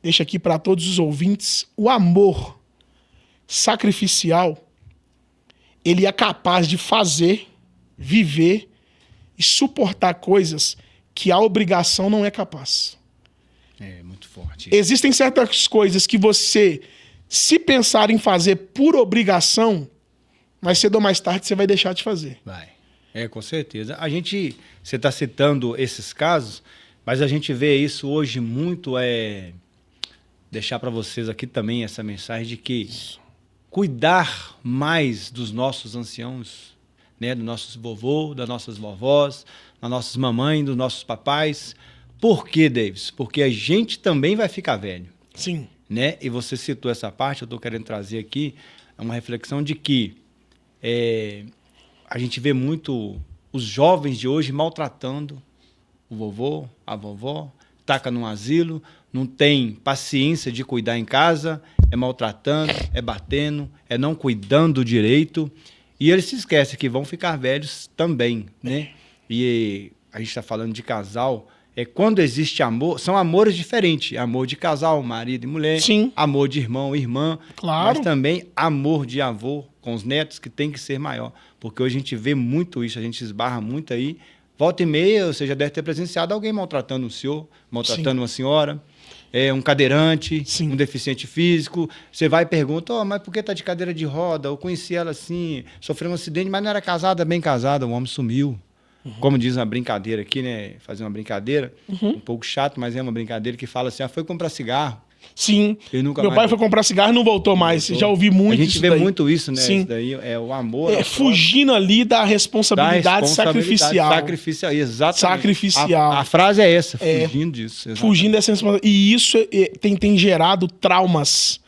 deixa aqui para todos os ouvintes, o amor sacrificial, ele é capaz de fazer, viver e suportar coisas que a obrigação não é capaz. É muito forte. Existem certas coisas que você, se pensar em fazer por obrigação, mais cedo ou mais tarde você vai deixar de fazer. Vai. Com certeza. Você está citando esses casos, mas a gente vê isso hoje muito, deixar para vocês aqui também essa mensagem de que cuidar mais dos nossos anciãos, né, dos nossos vovôs, das nossas vovós, das nossas mamães, dos nossos papais. Por quê, Davis? Porque a gente também vai ficar velho. Sim. Né? E você citou essa parte, eu estou querendo trazer aqui uma reflexão de que a gente vê muito os jovens de hoje maltratando o vovô, a vovó, taca num asilo, não tem paciência de cuidar em casa, maltratando, batendo, não cuidando direito. E eles se esquecem que vão ficar velhos também, né? E a gente está falando de casal, quando existe amor, são amores diferentes. Amor de casal, marido e mulher. Sim. Amor de irmão e irmã. Claro. Mas também amor de avô com os netos, que tem que ser maior. Porque hoje a gente vê muito isso, a gente esbarra muito aí. Volta e meia, você já deve ter presenciado alguém maltratando um senhor, maltratando uma senhora, um cadeirante, um deficiente físico. Você vai e pergunta: mas por que tá de cadeira de roda? Eu conheci ela assim, sofreu um acidente, mas não era casada, bem casada, o homem sumiu. Como diz uma brincadeira aqui, né? Fazer uma brincadeira, um pouco chato, mas é uma brincadeira que fala assim: foi comprar cigarro. Sim. Meu pai foi comprar cigarro e não voltou mais. Já ouvi muito isso. A gente vê muito isso, né? Sim. Isso daí o amor. Fugindo ali da responsabilidade sacrificial. Sacrificial, exatamente. Sacrificial. A frase é essa, fugindo disso. Exatamente. Fugindo dessa responsabilidade. E isso tem gerado traumas.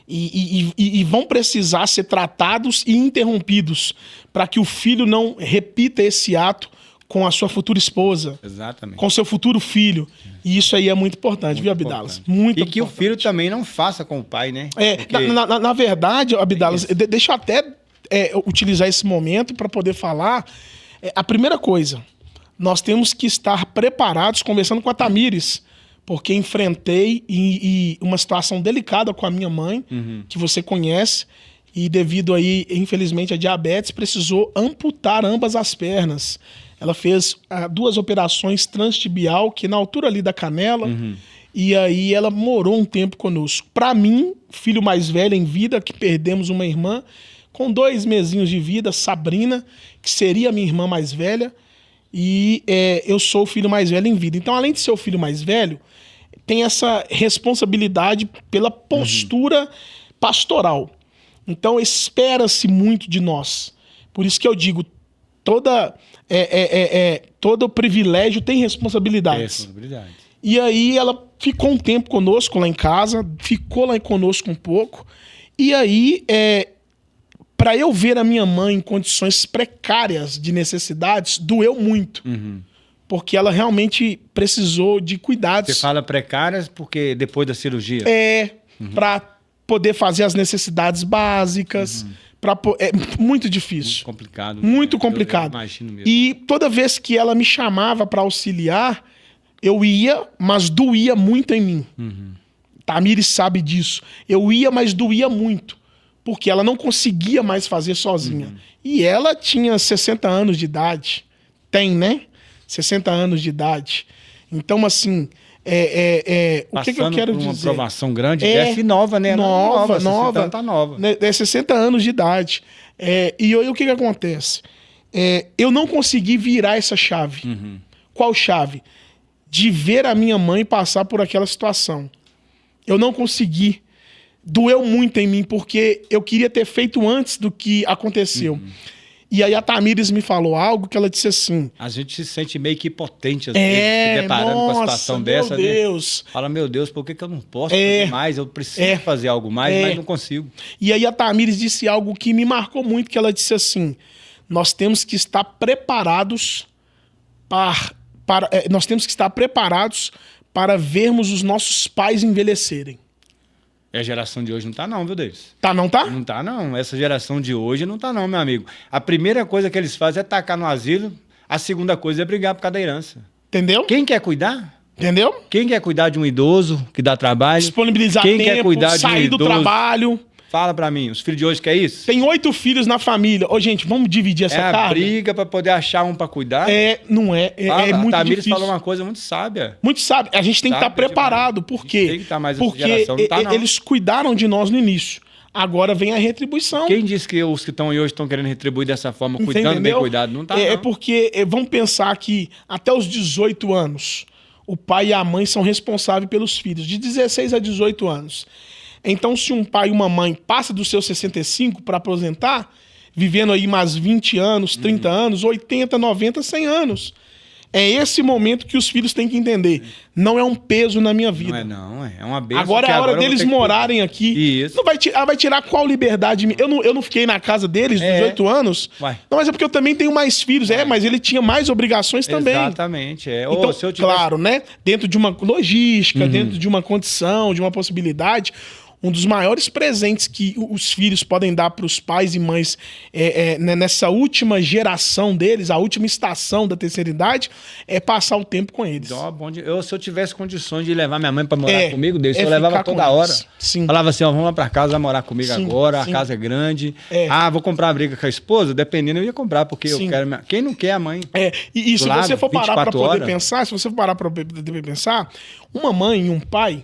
E vão precisar ser tratados e interrompidos para que o filho não repita esse ato com a sua futura esposa. Exatamente. Com seu futuro filho. E isso aí é muito importante, viu, Abidalas? Muito importante. E que o filho também não faça com o pai, né? Porque... Na verdade, Abidalas, deixa eu até utilizar esse momento para poder falar. A primeira coisa, nós temos que estar preparados, conversando com a Tamires, porque enfrentei uma situação delicada com a minha mãe, que você conhece, e devido aí, infelizmente, a diabetes, precisou amputar ambas as pernas. Ela fez 2 operações transtibial, que na altura ali da canela, e aí ela morou um tempo conosco. Para mim, filho mais velho em vida, que perdemos uma irmã, com 2 mesinhos de vida, Sabrina, que seria a minha irmã mais velha, e eu sou o filho mais velho em vida. Então, além de ser o filho mais velho, tem essa responsabilidade pela postura pastoral. Então, espera-se muito de nós. Por isso que eu digo, todo privilégio tem responsabilidades. E aí ela ficou um tempo conosco lá em casa, ficou lá conosco um pouco. E aí, para eu ver a minha mãe em condições precárias de necessidades, doeu muito. Porque ela realmente precisou de cuidados. Você fala precárias porque depois da cirurgia? Para poder fazer as necessidades básicas. É muito difícil. Muito complicado. Muito complicado. Eu imagino mesmo. E toda vez que ela me chamava para auxiliar, eu ia, mas doía muito em mim. Tamires sabe disso. Eu ia, mas doía muito. Porque ela não conseguia mais fazer sozinha. E ela tinha 60 anos de idade. Tem, né? 60 anos de idade. Então, assim... o que eu quero dizer? Uma aprovação grande dessa e nova, né? Nova. 60 tá nova. 60 anos de idade. E aí o que acontece? Eu não consegui virar essa chave. Qual chave? De ver a minha mãe passar por aquela situação. Eu não consegui. Doeu muito em mim, porque eu queria ter feito antes do que aconteceu. E aí a Tamires me falou algo que ela disse assim... A gente se sente meio que impotente, às vezes, se deparando com a situação dessa, meu Deus. Né? Fala, meu Deus, por que eu não posso fazer mais? Eu preciso fazer algo mais, mas não consigo. E aí a Tamires disse algo que me marcou muito, que ela disse assim, nós temos que estar preparados para vermos os nossos pais envelhecerem. E a geração de hoje não tá não, viu, Davis? Tá, não tá? Não tá não. Essa geração de hoje não tá não, meu amigo. A primeira coisa que eles fazem é tacar no asilo. A segunda coisa é brigar por causa da herança. Entendeu? Quem quer cuidar? Entendeu? Quem quer cuidar de um idoso que dá trabalho? Disponibilizar quem tempo, quer cuidar sair de um do trabalho. Fala pra mim, os filhos de hoje querem isso? Tem 8 filhos na família. Ô, gente, vamos dividir essa carga? É a briga pra poder achar um pra cuidar? Não é. É muito a Tamires difícil. falou uma coisa muito sábia. Muito sábia. A gente tem que estar preparado. Por quê? Tem que estar mais porque geração, não tá, não. Eles cuidaram de nós no início. Agora vem a retribuição. Quem disse que os que estão aí hoje estão querendo retribuir dessa forma, cuidando bem cuidado? Não tá, não. É porque vamos pensar que até os 18 anos, o pai e a mãe são responsáveis pelos filhos. De 16 a 18 anos. Então, se um pai e uma mãe passa dos seus 65 para aposentar, vivendo aí mais 20 anos, 30 anos, 80, 90, 100 anos. É esse momento que os filhos têm que entender. Não é um peso na minha vida. Não. É uma bênção. Agora é a hora deles morarem aqui. Isso. Não vai tirar qual liberdade? Eu não fiquei na casa deles, 18 anos. Uai. Não, mas é porque eu também tenho mais filhos. Mas ele tinha mais obrigações também. Exatamente. Então, se eu tivesse... claro, né? Dentro de uma logística, dentro de uma condição, de uma possibilidade... Um dos maiores presentes que os filhos podem dar para os pais e mães nessa última geração deles, a última estação da terceira idade, é passar o tempo com eles. Se eu tivesse condições de levar minha mãe para morar comigo, eu levava toda hora. Sim. Falava assim, vamos lá para casa, vai morar comigo agora, a casa é grande. Vou comprar uma briga com a esposa? Dependendo, eu ia comprar, porque eu quero... Quem não quer a mãe? E se você for parar para poder pensar, uma mãe e um pai...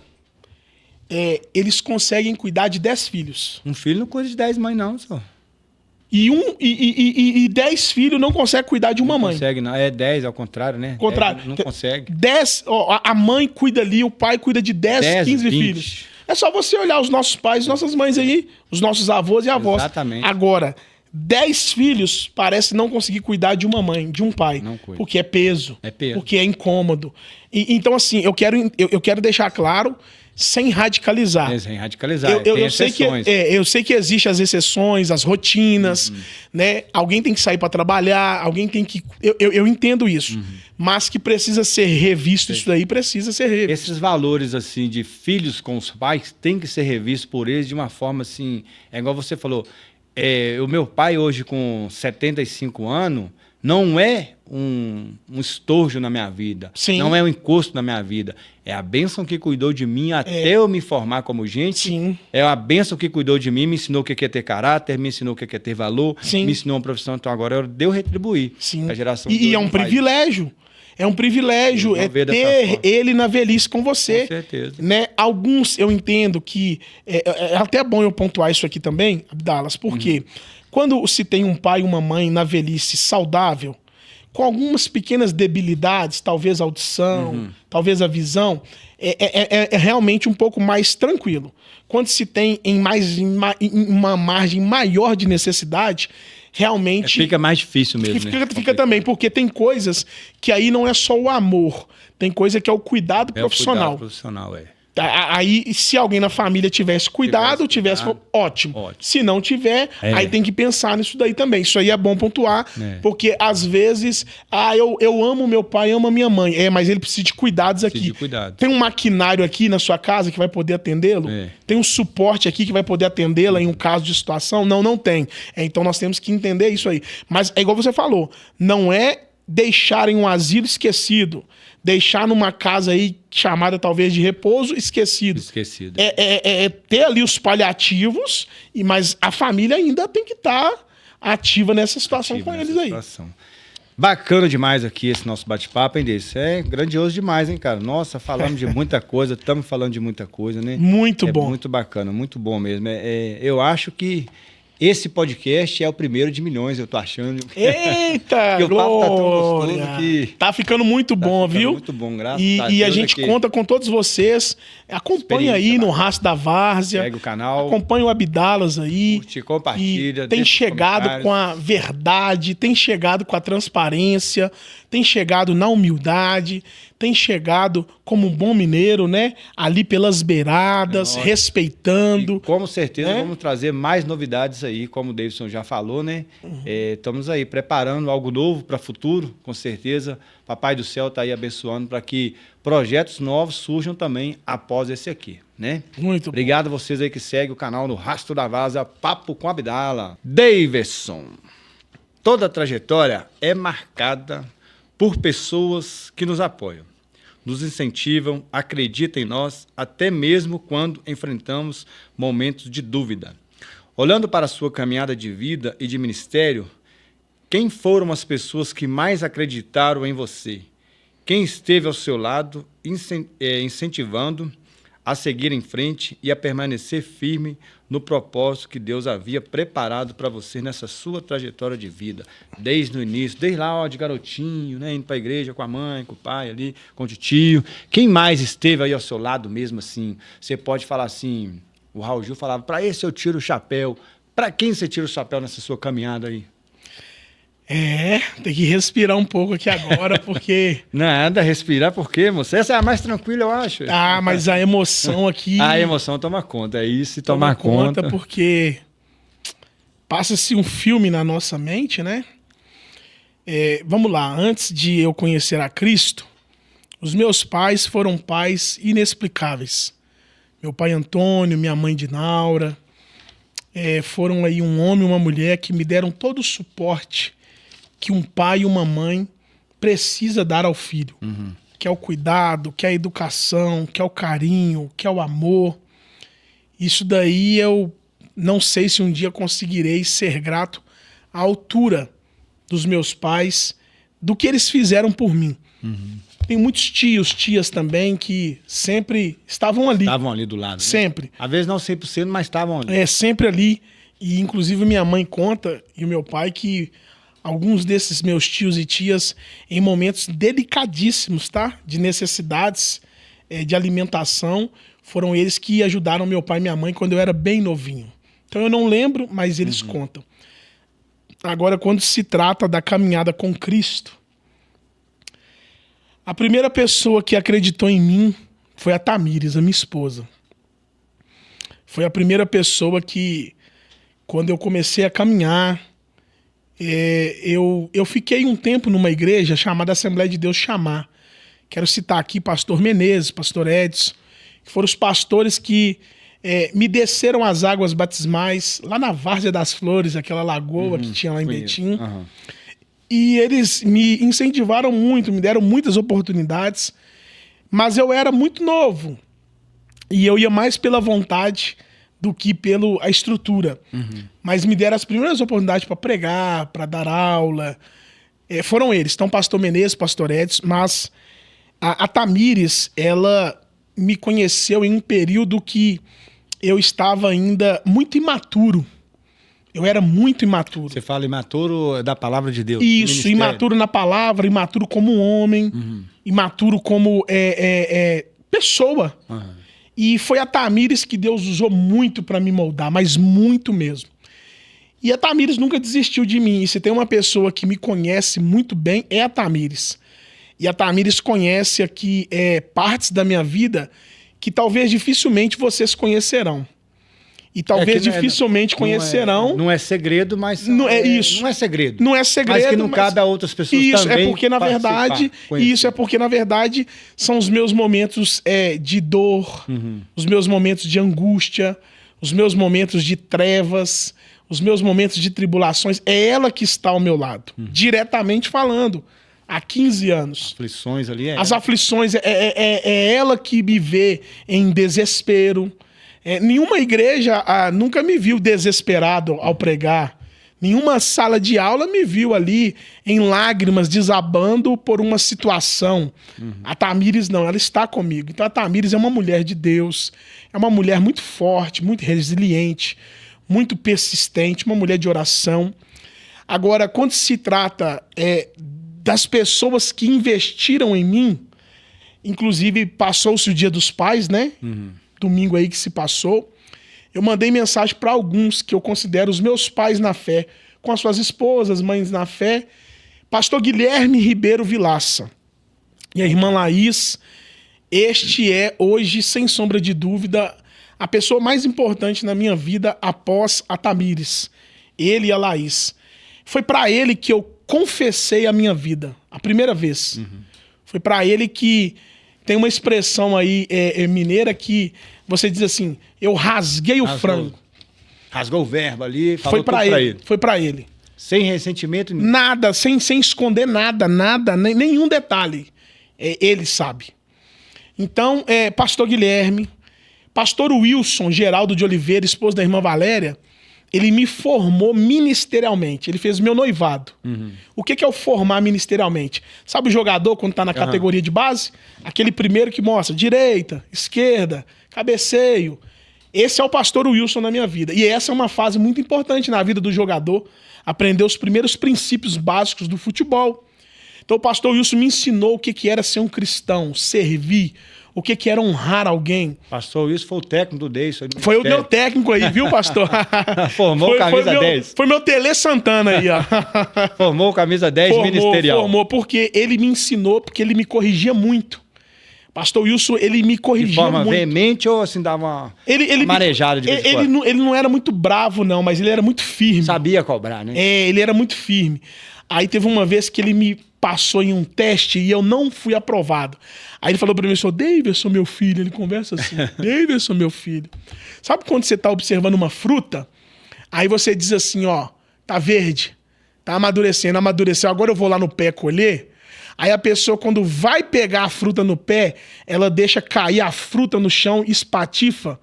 eles conseguem cuidar de 10 filhos. Um filho não cuida de 10 mães, não, senhor. E 10 filhos não conseguem cuidar de uma mãe. Não consegue, não. É 10, ao contrário, né? Contrário. Não consegue. 10, a mãe cuida ali, o pai cuida de 10, 15 20. Filhos. É só você olhar os nossos pais, nossas mães aí, os nossos avós e avós. Exatamente. Agora, 10 filhos parece não conseguir cuidar de uma mãe, de um pai. Não cuida. Porque é peso. É peso. Porque é incômodo. Então, assim, eu quero deixar claro... Sem radicalizar. Sem radicalizar. Eu sei que existem as exceções, as rotinas, né? Alguém tem que sair para trabalhar, alguém tem que... Eu entendo isso. Mas que precisa ser revisto isso daí, precisa ser revisto. Esses valores, assim, de filhos com os pais, tem que ser revistos por eles de uma forma, assim... É igual você falou, o meu pai hoje com 75 anos... Não é um estojo na minha vida. Sim. Não é um encosto na minha vida. É a bênção que cuidou de mim até eu me formar como gente. Sim. É a bênção que cuidou de mim, me ensinou o que é ter caráter, me ensinou o que é ter valor, Sim. me ensinou uma profissão. Então agora eu devo retribuir. Sim. A geração e é um privilégio. É um privilégio ter ele na velhice com você. Com certeza. Né? Alguns, eu entendo que... É até bom eu pontuar isso aqui também, Abdalas, porque quando se tem um pai e uma mãe na velhice saudável, com algumas pequenas debilidades, talvez a audição, talvez a visão, é realmente um pouco mais tranquilo. Quando se tem em uma margem maior de necessidade, realmente... Fica mais difícil mesmo, Fica também, porque tem coisas que aí não é só o amor, tem coisa que é o cuidado profissional. O cuidado profissional, Aí, se alguém na família tivesse cuidado, ótimo. Se não tiver, aí tem que pensar nisso daí também. Isso aí é bom pontuar, porque às vezes, eu amo meu pai, amo a minha mãe. Mas ele precisa de cuidados aqui. Tem um maquinário aqui na sua casa que vai poder atendê-lo? Tem um suporte aqui que vai poder atendê-la em um caso de situação? Não tem. Então nós temos que entender isso aí. Mas é igual você falou, não é deixar em um asilo esquecido, deixar numa casa aí chamada talvez de repouso esquecido. É ter ali os paliativos, mas a família ainda tem que estar ativa nessa situação com eles aí. Bacana demais aqui esse nosso bate-papo, hein, Deis? É grandioso demais, hein, cara? Nossa, falamos de muita coisa, estamos falando de muita coisa, né? Muito bom. Muito bacana, muito bom mesmo. Eu acho que esse podcast é o primeiro de milhões, eu tô achando. Eita, o papo tá tão gostoso que... Tá ficando muito bom, viu? Muito bom, graças a Deus. E a gente conta com todos vocês. Acompanha aí no Rastro da Várzea. Segue o canal. Acompanha o Abdalas aí. Curte, compartilha. Tem chegado com a verdade, tem chegado com a transparência, tem chegado na humildade, tem chegado como um bom mineiro, né? Ali pelas beiradas, respeitando. E, com certeza vamos trazer mais novidades aí, como o Davidson já falou, né? Estamos aí preparando algo novo para o futuro, com certeza. Papai do Céu está aí abençoando para que projetos novos surjam também após esse aqui, né? Muito Obrigado a vocês aí que seguem o canal no Rastro da Várzea, Papo com Abdala. Davidson, toda a trajetória é marcada por pessoas que nos apoiam, nos incentivam, acreditam em nós, até mesmo quando enfrentamos momentos de dúvida. Olhando para a sua caminhada de vida e de ministério, quem foram as pessoas que mais acreditaram em você? Quem esteve ao seu lado, incentivando a seguir em frente e a permanecer firme no propósito que Deus havia preparado para você nessa sua trajetória de vida, desde o início, desde lá de garotinho, né, indo para a igreja com a mãe, com o pai ali, com o tio. Quem mais esteve aí ao seu lado mesmo assim? Você pode falar assim, o Raul Gil falava, para esse eu tiro o chapéu. Para quem você tira o chapéu nessa sua caminhada aí? Tem que respirar um pouco aqui agora, porque... Nada, respirar por quê, moça? Essa é a mais tranquila, eu acho. Mas a emoção aqui... A emoção toma conta, é isso, e tomar conta. Porque passa-se um filme na nossa mente, né? Vamos lá, antes de eu conhecer a Cristo, os meus pais foram pais inexplicáveis. Meu pai Antônio, minha mãe Dinaura, foram aí um homem e uma mulher que me deram todo o suporte que um pai e uma mãe precisa dar ao filho. Que é o cuidado, que é a educação, que é o carinho, que é o amor. Isso daí eu não sei se um dia conseguirei ser grato à altura dos meus pais, do que eles fizeram por mim. Tem muitos tios, tias também, que sempre estavam ali. Estavam ali do lado. Né? Sempre. Às vezes não 100%, mas estavam ali. Sempre ali. E inclusive minha mãe conta, e o meu pai, que alguns desses meus tios e tias, em momentos delicadíssimos, tá? De necessidades de alimentação, foram eles que ajudaram meu pai e minha mãe quando eu era bem novinho. Então eu não lembro, mas eles contam. Agora, quando se trata da caminhada com Cristo, a primeira pessoa que acreditou em mim foi a Tamires, a minha esposa. Foi a primeira pessoa que, quando eu comecei a caminhar, eu fiquei um tempo numa igreja chamada Assembleia de Deus Chamar. Quero citar aqui pastor Menezes, pastor Edson, que foram os pastores que me desceram as águas batismais lá na Várzea das Flores, aquela lagoa que tinha lá em Betim. E eles me incentivaram muito, me deram muitas oportunidades, mas eu era muito novo. E eu ia mais pela vontade do que pela estrutura. Mas me deram as primeiras oportunidades para pregar, para dar aula. Foram eles. Então, pastor Menezes, pastor Edson, mas a Tamires, ela me conheceu em um período que eu estava ainda muito imaturo. Eu era muito imaturo. Você fala imaturo da palavra de Deus. Isso, imaturo na palavra, imaturo como homem, imaturo como pessoa. E foi a Tamires que Deus usou muito para me moldar, mas muito mesmo. E a Tamires nunca desistiu de mim. E se tem uma pessoa que me conhece muito bem, é a Tamires. E a Tamires conhece aqui partes da minha vida que talvez dificilmente vocês conhecerão. E talvez dificilmente conhecerão. Não é segredo, mas não é isso. Não é segredo. Não é segredo. Mas que não cabe a outras pessoas isso também. Isso é porque, na verdade, são os meus momentos de dor, os meus momentos de angústia, os meus momentos de trevas, os meus momentos de tribulações. É ela que está ao meu lado, diretamente falando. Há 15 anos. Aflições ali As aflições, é ela que me vê em desespero. Nenhuma igreja nunca me viu desesperado ao pregar. Nenhuma sala de aula me viu ali em lágrimas, desabando por uma situação. A Tamires não, ela está comigo. Então a Tamires é uma mulher de Deus, é uma mulher muito forte, muito resiliente, muito persistente, uma mulher de oração. Agora, quando se trata das pessoas que investiram em mim, inclusive passou-se o Dia dos Pais, né? Domingo aí que se passou, eu mandei mensagem para alguns que eu considero os meus pais na fé, com as suas esposas, mães na fé, pastor Guilherme Ribeiro Vilaça e a irmã Laís. Este é hoje, sem sombra de dúvida, a pessoa mais importante na minha vida após a Tamires, ele e a Laís. Foi para ele que eu confessei a minha vida, a primeira vez. Foi para ele que tem uma expressão aí mineira que você diz assim, eu rasguei o frango. Rasgou o verbo ali, falou foi para ele. Foi para ele. Sem ressentimento nenhum. Nada, sem esconder nada, nenhum detalhe. Ele sabe. Então, pastor Guilherme, pastor Wilson Geraldo de Oliveira, esposo da irmã Valéria, ele me formou ministerialmente. Ele fez meu noivado. O que é o formar ministerialmente? Sabe o jogador quando tá na categoria de base? Aquele primeiro que mostra direita, esquerda, cabeceio. Esse é o pastor Wilson na minha vida. E essa é uma fase muito importante na vida do jogador. Aprender os primeiros princípios básicos do futebol. Então o pastor Wilson me ensinou o que era ser um cristão, servir, o que era honrar alguém. Pastor Wilson foi o técnico do Deison. Foi o meu técnico aí, viu, pastor? Formou camisa 10. Foi meu Tele Santana aí, ó. Formou camisa 10 ministerial. Formou, porque ele me ensinou, porque ele me corrigia muito. Pastor Wilson, ele me corrigia muito. De forma veemente ou assim, dava uma marejada de vez em quando? Ele não era muito bravo, não, mas ele era muito firme. Sabia cobrar, né? Ele era muito firme. Aí teve uma vez que ele me passou em um teste e eu não fui aprovado. Aí ele falou para mim, sou Davidson, meu filho. Ele conversa assim, Davidson, meu filho. Sabe quando você tá observando uma fruta? Aí você diz assim, ó, tá verde, tá amadurecendo, amadureceu, agora eu vou lá no pé colher. Aí a pessoa, quando vai pegar a fruta no pé, ela deixa cair a fruta no chão, espatifa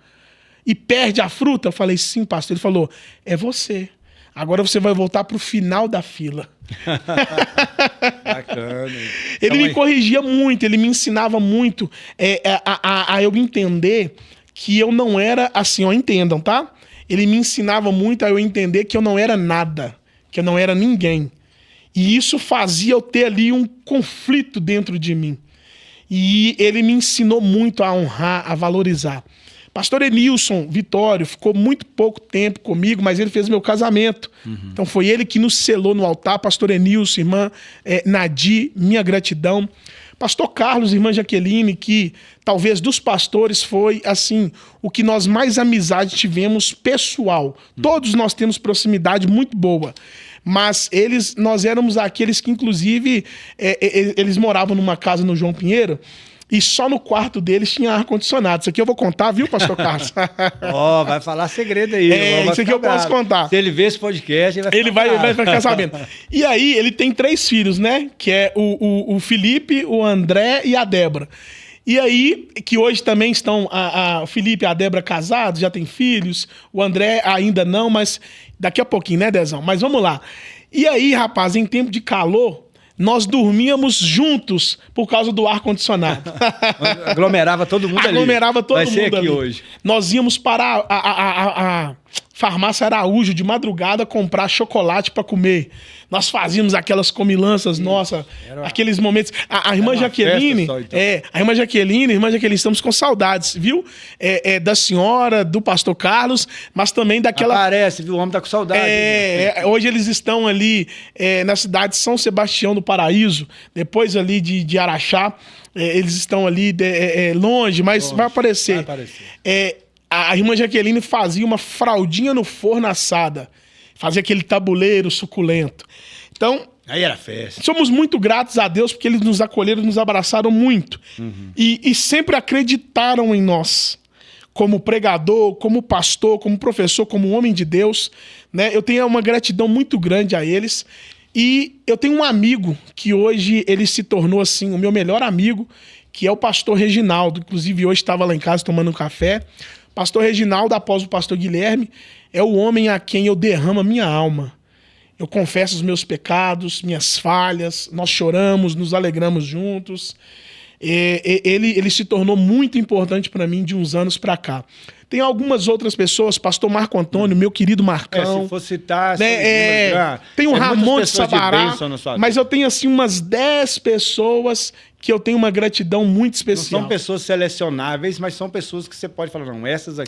e perde a fruta. Eu falei, sim, pastor. Ele falou, é você. Agora você vai voltar pro final da fila. Bacana. Ele me corrigia muito, ele me ensinava muito a eu entender que eu não era assim, ó, entendam, tá? Ele me ensinava muito a eu entender que eu não era nada, que eu não era ninguém. E isso fazia eu ter ali um conflito dentro de mim. E ele me ensinou muito a honrar, a valorizar. Pastor Enilson Vitório ficou muito pouco tempo comigo, mas ele fez meu casamento. Então foi ele que nos selou no altar. Pastor Enilson, irmã Nadir, minha gratidão. Pastor Carlos, irmã Jaqueline, que talvez dos pastores foi assim o que nós mais amizade tivemos pessoal. Todos nós temos proximidade muito boa. Mas nós éramos aqueles que, inclusive, eles moravam numa casa no João Pinheiro e só no quarto deles tinha ar-condicionado. Isso aqui eu vou contar, viu, pastor Carlos? Vai falar segredo aí. Isso aqui eu posso contar. Se ele ver esse podcast, ele vai ficar sabendo. E aí, ele tem 3 filhos, né? Que é o Felipe, o André e a Débora. E aí, que hoje também estão o Felipe e a Débora casados, já tem filhos, o André ainda não, mas daqui a pouquinho, né, Dezão? Mas vamos lá. E aí, rapaz, em tempo de calor, nós dormíamos juntos por causa do ar-condicionado. Aglomerava todo mundo ali. Aglomerava todo mundo ali. Vai ser aqui hoje. Nós íamos para a Farmácia Araújo, de madrugada, comprar chocolate para comer. Nós fazíamos aquelas comilanças, nossa, aqueles momentos. A irmã Jaqueline, só, então. A irmã Jaqueline, estamos com saudades, viu? Da senhora, do pastor Carlos, mas também daquela... Parece, viu? O homem tá com saudade. Hoje eles estão ali na cidade de São Sebastião do Paraíso, depois ali de Araxá. Eles estão ali longe, mas vai aparecer. A irmã Jaqueline fazia uma fraldinha no forno assada. Fazia aquele tabuleiro suculento. Então... Aí era festa. Somos muito gratos a Deus porque eles nos acolheram, nos abraçaram muito. Uhum. E sempre acreditaram em nós. Como pregador, como pastor, como professor, como homem de Deus. Né? Eu tenho uma gratidão muito grande a eles. E eu tenho um amigo que hoje ele se tornou assim, o meu melhor amigo, que é o pastor Reginaldo. Inclusive hoje estava lá em casa tomando um café. Pastor Reginaldo, após o pastor Guilherme, é o homem a quem eu derramo a minha alma. Eu confesso os meus pecados, minhas falhas, nós choramos, nos alegramos juntos. Ele se tornou muito importante para mim de uns anos para cá. Tem algumas outras pessoas, pastor Marco Antônio, meu querido Marcão. Se for citar... Tem o Ramon de Sabará, mas eu tenho assim umas 10 pessoas que eu tenho uma gratidão muito especial. Não são pessoas selecionáveis, mas são pessoas que você pode falar, não, essas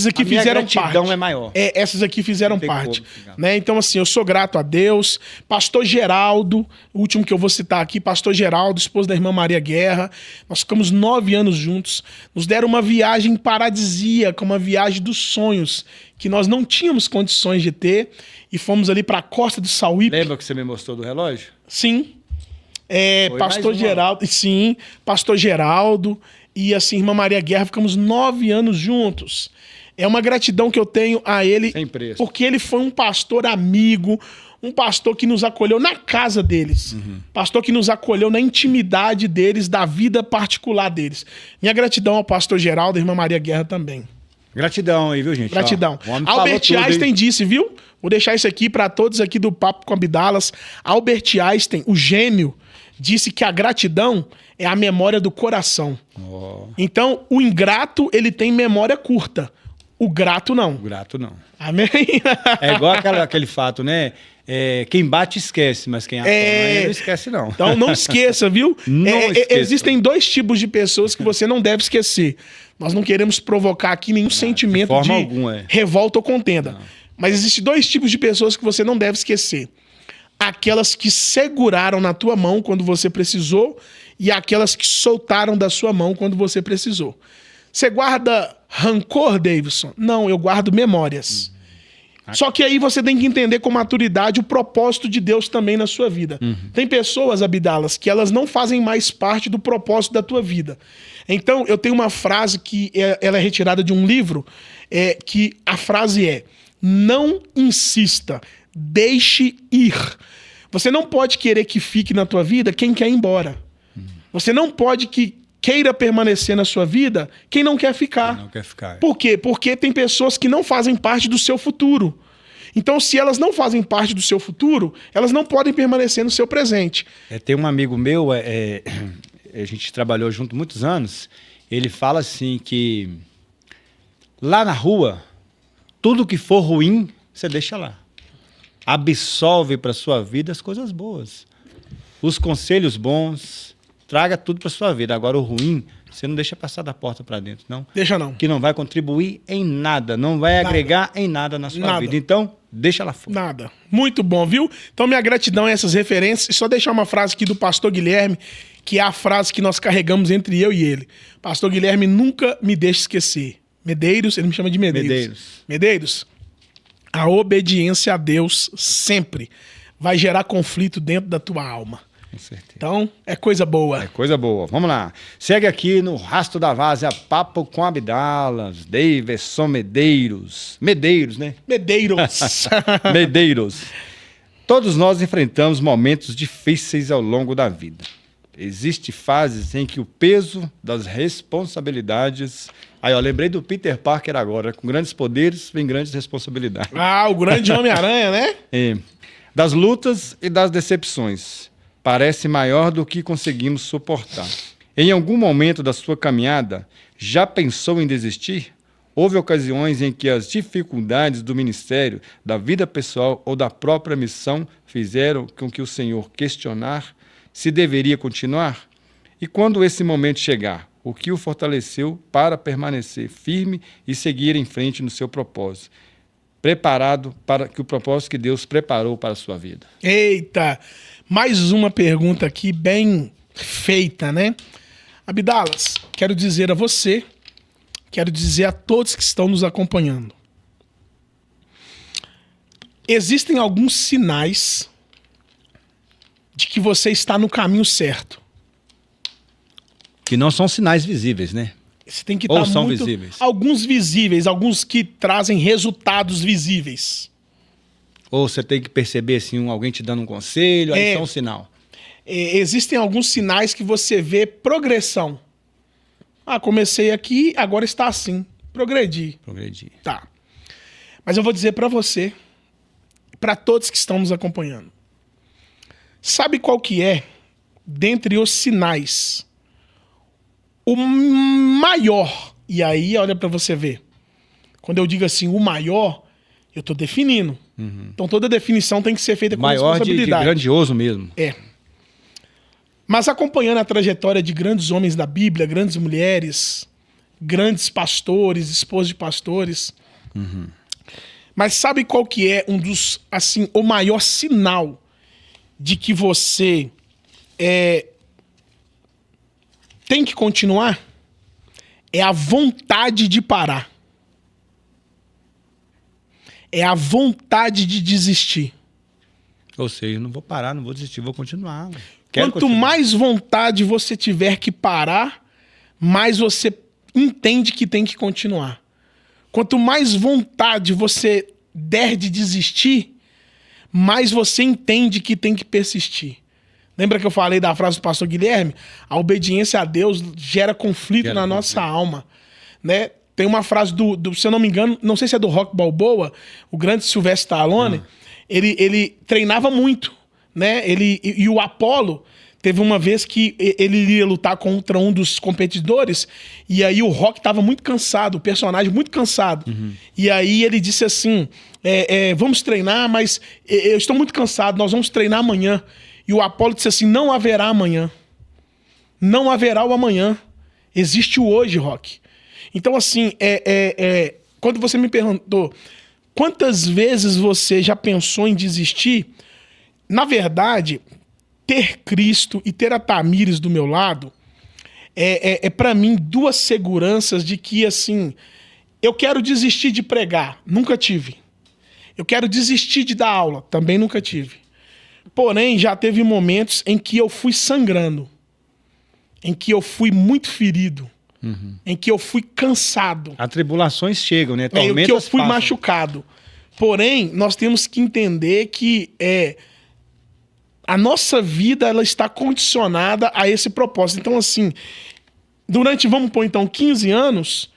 aqui fizeram parte. A gratidão é maior. Essas aqui fizeram parte. Né? Então, assim, eu sou grato a Deus. Pastor Geraldo, o último que eu vou citar aqui, pastor Geraldo, esposo da irmã Maria Guerra. Nós ficamos 9 anos juntos. Nos deram uma viagem paradisíaca, uma viagem dos sonhos, que nós não tínhamos condições de ter. E fomos ali para a Costa do Sauípe. Lembra que você me mostrou do relógio? Sim. Pastor Geraldo, sim, pastor Geraldo e assim, irmã Maria Guerra, ficamos 9 anos juntos. É uma gratidão que eu tenho a ele, sem preço, porque ele foi um pastor amigo, um pastor que nos acolheu na casa deles, pastor que nos acolheu na intimidade deles, da vida particular deles. Minha gratidão ao pastor Geraldo e irmã Maria Guerra também. Gratidão aí, viu, gente? Gratidão. Albert Einstein disse, viu? Vou deixar isso aqui para todos aqui do Papo com Abdalas. Albert Einstein, o gênio, disse que a gratidão é a memória do coração. Oh. Então, o ingrato, ele tem memória curta. O grato, não. O grato, não. Amém? É igual aquele fato, né? Quem bate, esquece, mas quem apanha, não esquece, não. Então, não esqueça, viu? Esqueça. Existem 2 tipos de pessoas que você não deve esquecer. Nós não queremos provocar aqui nenhum sentimento de alguma, revolta ou contenda. Não. Mas existem 2 tipos de pessoas que você não deve esquecer. Aquelas que seguraram na tua mão quando você precisou e aquelas que soltaram da sua mão quando você precisou. Você guarda rancor, Davidson? Não, eu guardo memórias. Só que aí você tem que entender com maturidade o propósito de Deus também na sua vida. Tem pessoas, Abdalas, que elas não fazem mais parte do propósito da tua vida. Então, eu tenho uma frase que ela é retirada de um livro, que a frase é: não insista, deixe ir. Você não pode querer que fique na tua vida quem quer ir embora. Você não pode que queira permanecer na sua vida quem não quer ficar. Não quer ficar. Por quê? Porque tem pessoas que não fazem parte do seu futuro. Então, se elas não fazem parte do seu futuro, elas não podem permanecer no seu presente. Tem um amigo meu, a gente trabalhou junto muitos anos, ele fala assim que lá na rua, tudo que for ruim, você deixa lá. Absorve para sua vida as coisas boas. Os conselhos bons, traga tudo para sua vida. Agora, o ruim, você não deixa passar da porta para dentro, não. Deixa não. Que não vai contribuir em nada, não vai agregar em nada na sua vida. Então, deixa lá fora. Nada. Muito bom, viu? Então, minha gratidão a essas referências. E só deixar uma frase aqui do pastor Guilherme, que é a frase que nós carregamos entre eu e ele. Pastor Guilherme nunca me deixa esquecer. Medeiros, ele me chama de Medeiros. Medeiros, a obediência a Deus sempre vai gerar conflito dentro da tua alma. Com certeza. Então, é coisa boa. É coisa boa. Vamos lá. Segue aqui no Rastro da Várzea, Papo com Abdalas, Davidson Medeiros. Medeiros, né? Medeiros. Medeiros. Todos nós enfrentamos momentos difíceis ao longo da vida. Existem fases em que o peso das responsabilidades... Aí, ó, lembrei do Peter Parker agora. Com grandes poderes, vem grandes responsabilidades. Ah, o grande Homem-Aranha, né? Das lutas e das decepções. Parece maior do que conseguimos suportar. Em algum momento da sua caminhada, já pensou em desistir? Houve ocasiões em que as dificuldades do ministério, da vida pessoal ou da própria missão fizeram com que o Senhor questionar se deveria continuar? E quando esse momento chegar, o que o fortaleceu para permanecer firme e seguir em frente no seu propósito, preparado para que o propósito que Deus preparou para a sua vida? Eita! Mais uma pergunta aqui bem feita, né? Abdalas, quero dizer a você, quero dizer a todos que estão nos acompanhando. Existem alguns sinais de que você está no caminho certo. Que não são sinais visíveis, né? Você tem que Ou estar são muito... visíveis? Alguns visíveis, alguns que trazem resultados visíveis. Ou você tem que perceber assim, alguém te dando um conselho, aí isso é um sinal. Existem alguns sinais que você vê progressão. Ah, comecei aqui, agora está assim. Progredi. Tá. Mas eu vou dizer para você, para todos que estão nos acompanhando. Sabe qual que é, dentre os sinais, o maior? E aí, olha para você ver. Quando eu digo assim, o maior, eu estou definindo. Então toda definição tem que ser feita com responsabilidade. Maior de grandioso mesmo. É. Mas acompanhando a trajetória de grandes homens da Bíblia, grandes mulheres, grandes pastores, esposos de pastores. Mas sabe qual que é um dos, assim, o maior sinal de que você tem que continuar? É a vontade de parar. É a vontade de desistir. Ou seja, não vou parar, não vou desistir, vou continuar. Quanto mais vontade você tiver que parar, mais você entende que tem que continuar. Quanto mais vontade você der de desistir, mais você entende que tem que persistir. Lembra que eu falei da frase do pastor Guilherme? A obediência a Deus gera conflito na nossa alma, né? Tem uma frase se eu não me engano, não sei se é do Rock Balboa, o grande Sylvester Stallone, ele treinava muito, né? E o Apollo, teve uma vez que ele iria lutar contra um dos competidores, e aí o Rock estava muito cansado, o personagem muito cansado. E aí ele disse assim, vamos treinar, mas eu estou muito cansado, nós vamos treinar amanhã. E o Apollo disse assim, não haverá amanhã. Não haverá o amanhã. Existe o hoje, Rock. Então, assim, quando você me perguntou quantas vezes você já pensou em desistir, na verdade, ter Cristo e ter a Tamires do meu lado para mim, duas seguranças de que, assim, eu quero desistir de pregar. Nunca tive. Eu quero desistir de dar aula. Também nunca tive. Porém, já teve momentos em que eu fui sangrando. Em que eu fui muito ferido. Em que eu fui cansado. As tribulações chegam, né? Em que eu fui machucado. Porém, nós temos que entender que a nossa vida ela está condicionada a esse propósito. Então, assim, durante, vamos pôr então, 15 anos,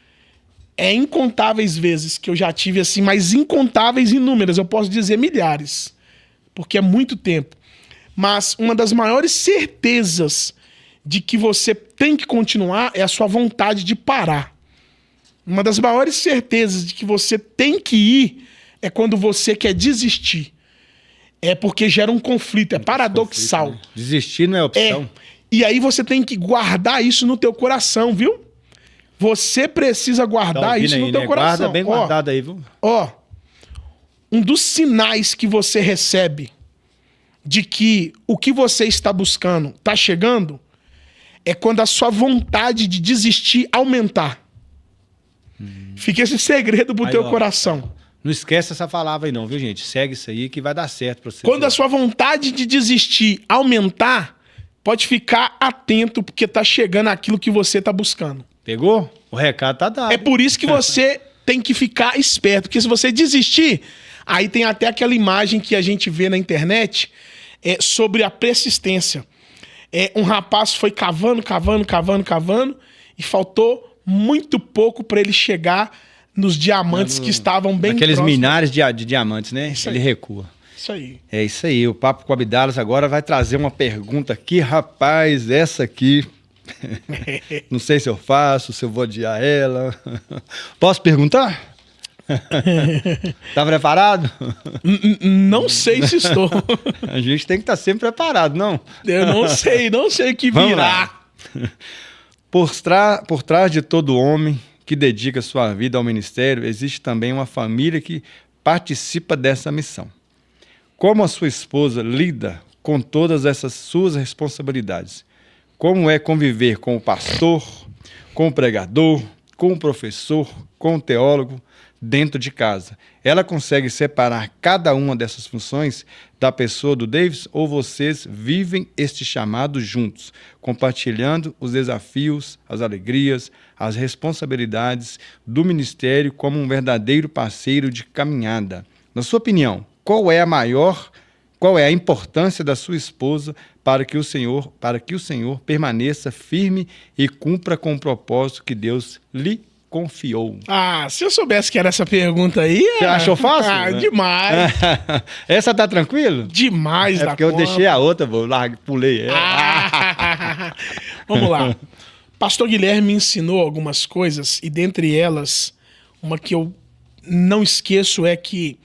incontáveis vezes que eu já tive, assim, mas incontáveis, inúmeras, eu posso dizer milhares, porque é muito tempo. Mas uma das maiores certezas de que você tem que continuar é a sua vontade de parar. Uma das maiores certezas de que você tem que ir é quando você quer desistir. É porque gera um conflito, é paradoxal. Conflito, né? Desistir não é opção. E aí você tem que guardar isso no teu coração, viu? Você precisa guardar isso no teu coração. Guarda bem guardado aí, viu? Um dos sinais que você recebe de que o que você está buscando está chegando é quando a sua vontade de desistir aumentar. Fica esse segredo pro teu coração. Não esquece essa palavra aí não, viu, gente? Segue isso aí que vai dar certo pra você. Quando a sua vontade de desistir aumentar, pode ficar atento, porque tá chegando aquilo que você tá buscando. Pegou? O recado tá dado. É por isso que você tem que ficar esperto, porque se você desistir, aí tem até aquela imagem que a gente vê na internet sobre a persistência. Um rapaz foi cavando e faltou muito pouco para ele chegar nos diamantes que estavam bem aqueles próximos. milhares de diamantes, né? Ele recua. Isso aí. É isso aí. O Papo com Abdalas agora vai trazer uma pergunta aqui, rapaz, essa aqui. Não sei se eu faço, se eu vou odiar ela. Posso perguntar? Tá preparado? Não sei se estou. A gente tem que estar sempre preparado, não? Eu não sei o que virá. Por trás de todo homem que dedica sua vida ao ministério, existe também uma família que participa dessa missão. Como a sua esposa lida com todas essas suas responsabilidades? Como é conviver com o pastor, com o pregador, com o professor, com o teólogo, dentro de casa? Ela consegue separar cada uma dessas funções da pessoa do Davidson, ou vocês vivem este chamado juntos, compartilhando os desafios, as alegrias, as responsabilidades do ministério como um verdadeiro parceiro de caminhada? Na sua opinião, qual é a importância da sua esposa para que o Senhor permaneça firme e cumpra com o propósito que Deus lhe confiou? Se eu soubesse que era essa pergunta aí... Você achou fácil? Demais. Essa tá tranquilo? Demais da porque eu deixei a outra, pulei ela. Vamos lá. Pastor Guilherme me ensinou algumas coisas, e dentre elas, uma que eu não esqueço é que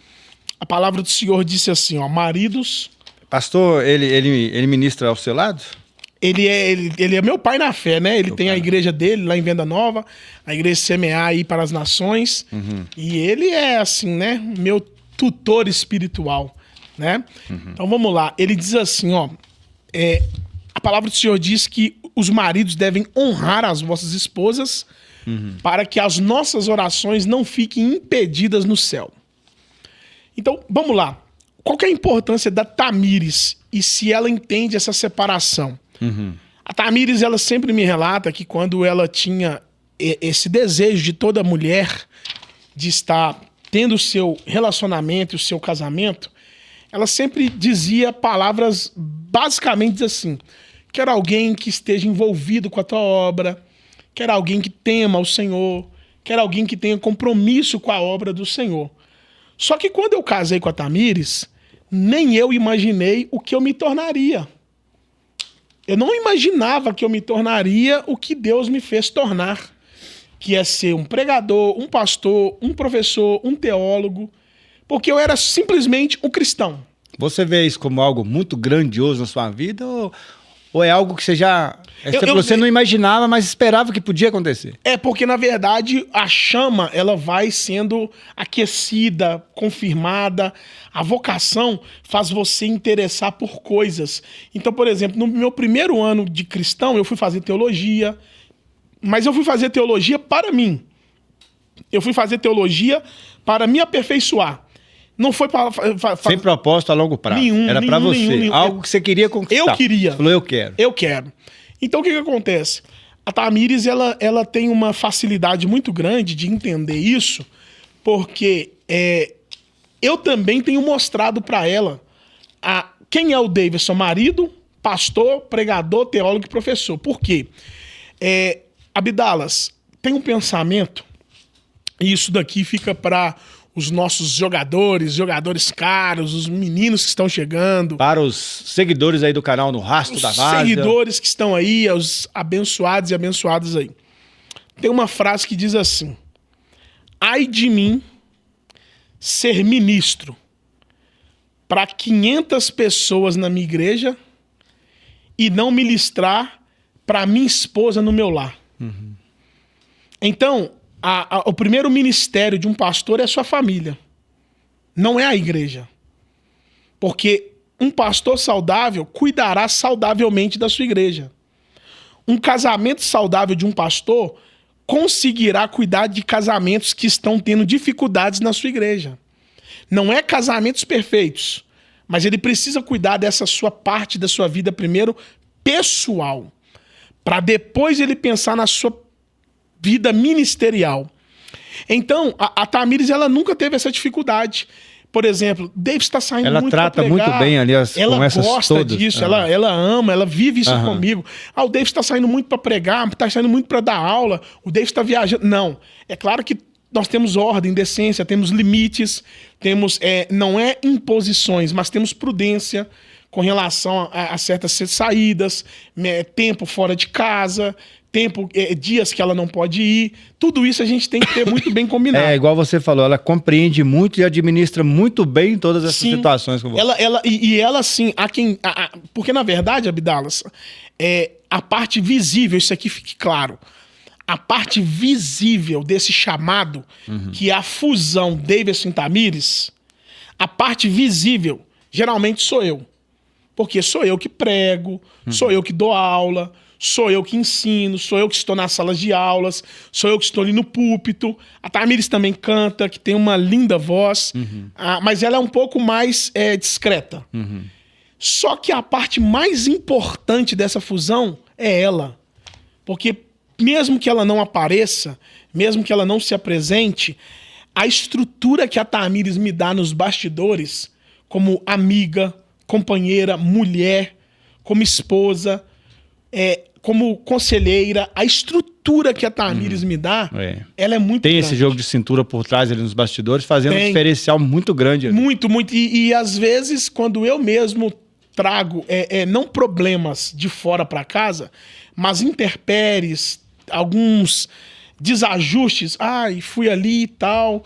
a palavra do Senhor disse assim, maridos... Pastor, ele ministra ao seu lado? Ele é meu pai na fé, né? Ele tem a igreja dele lá em Venda Nova, a igreja CMA aí para as nações. E ele é, assim, né? Meu tutor espiritual, né? Então vamos lá. Ele diz assim, a palavra do Senhor diz que os maridos devem honrar as vossas esposas para que as nossas orações não fiquem impedidas no céu. Então, vamos lá. Qual que é a importância da Tamires e se ela entende essa separação? A Tamires, ela sempre me relata que quando ela tinha esse desejo de toda mulher de estar tendo o seu relacionamento, o seu casamento, ela sempre dizia palavras basicamente assim: quero alguém que esteja envolvido com a tua obra, quero alguém que tema o Senhor, quero alguém que tenha compromisso com a obra do Senhor. Só que quando eu casei com a Tamires, nem eu imaginei o que eu me tornaria. Eu não imaginava que eu me tornaria o que Deus me fez tornar, que é ser um pregador, um pastor, um professor, um teólogo, porque eu era simplesmente um cristão. Você vê isso como algo muito grandioso na sua vida ou é algo que você você não imaginava, mas esperava que podia acontecer? É porque, na verdade, a chama ela vai sendo aquecida, confirmada. A vocação faz você interessar por coisas. Então, por exemplo, no meu primeiro ano de cristão, eu fui fazer teologia, mas eu fui fazer teologia para mim. Eu fui fazer teologia para me aperfeiçoar. Não foi para... Sem propósito a longo prazo. Era para você. Nenhum. Algo que você queria conquistar. Eu queria. Você falou, eu quero. Eu quero. Então, o que acontece? A Tamires, ela tem uma facilidade muito grande de entender isso, porque eu também tenho mostrado para ela quem é o Davidson, marido, pastor, pregador, teólogo e professor. Por quê? Abdalas, tem um pensamento, e isso daqui fica para os nossos jogadores caros, os meninos que estão chegando. Para os seguidores aí do canal No Rastro da Várzea. Os seguidores que estão aí, os abençoados e abençoadas aí. Tem uma frase que diz assim: ai de mim ser ministro para 500 pessoas na minha igreja e não ministrar para minha esposa no meu lar. Então, o primeiro ministério de um pastor é a sua família. Não é a igreja. Porque um pastor saudável cuidará saudavelmente da sua igreja. Um casamento saudável de um pastor conseguirá cuidar de casamentos que estão tendo dificuldades na sua igreja. Não é casamentos perfeitos, mas ele precisa cuidar dessa sua parte da sua vida primeiro pessoal, para depois ele pensar na sua vida ministerial. Então, a Tamires, ela nunca teve essa dificuldade. Por exemplo, David está saindo muito para pregar. Ela trata muito bem ali as conversas todas. Ela gosta disso, ela ama, ela vive isso comigo. O David está saindo muito para pregar, está saindo muito para dar aula, o David está viajando. Não, é claro que nós temos ordem, decência, temos limites, temos, não é imposições, mas temos prudência. com relação a certas saídas, tempo fora de casa, dias que ela não pode ir. Tudo isso a gente tem que ter muito bem combinado. Igual você falou, ela compreende muito e administra muito bem todas essas situações. Com você. Ela assim, porque na verdade, Abdalas, a parte visível, isso aqui fique claro, a parte visível desse chamado, que é a fusão Davidson e Tamires, a parte visível geralmente sou eu. Porque sou eu que prego, sou eu que dou aula, sou eu que ensino, sou eu que estou nas salas de aulas, sou eu que estou ali no púlpito. A Tamires também canta, que tem uma linda voz, mas ela é um pouco mais discreta. Só que a parte mais importante dessa fusão é ela. Porque mesmo que ela não apareça, mesmo que ela não se apresente, a estrutura que a Tamires me dá nos bastidores, como amiga, companheira, mulher, como esposa, como conselheira, a estrutura que a Tamires me dá, ela é muito grande. Tem esse jogo de cintura por trás ali nos bastidores, fazendo um diferencial muito grande. Ali. Muito. E às vezes, quando eu mesmo trago, não problemas de fora para casa, mas intempéries, alguns desajustes, fui ali e tal...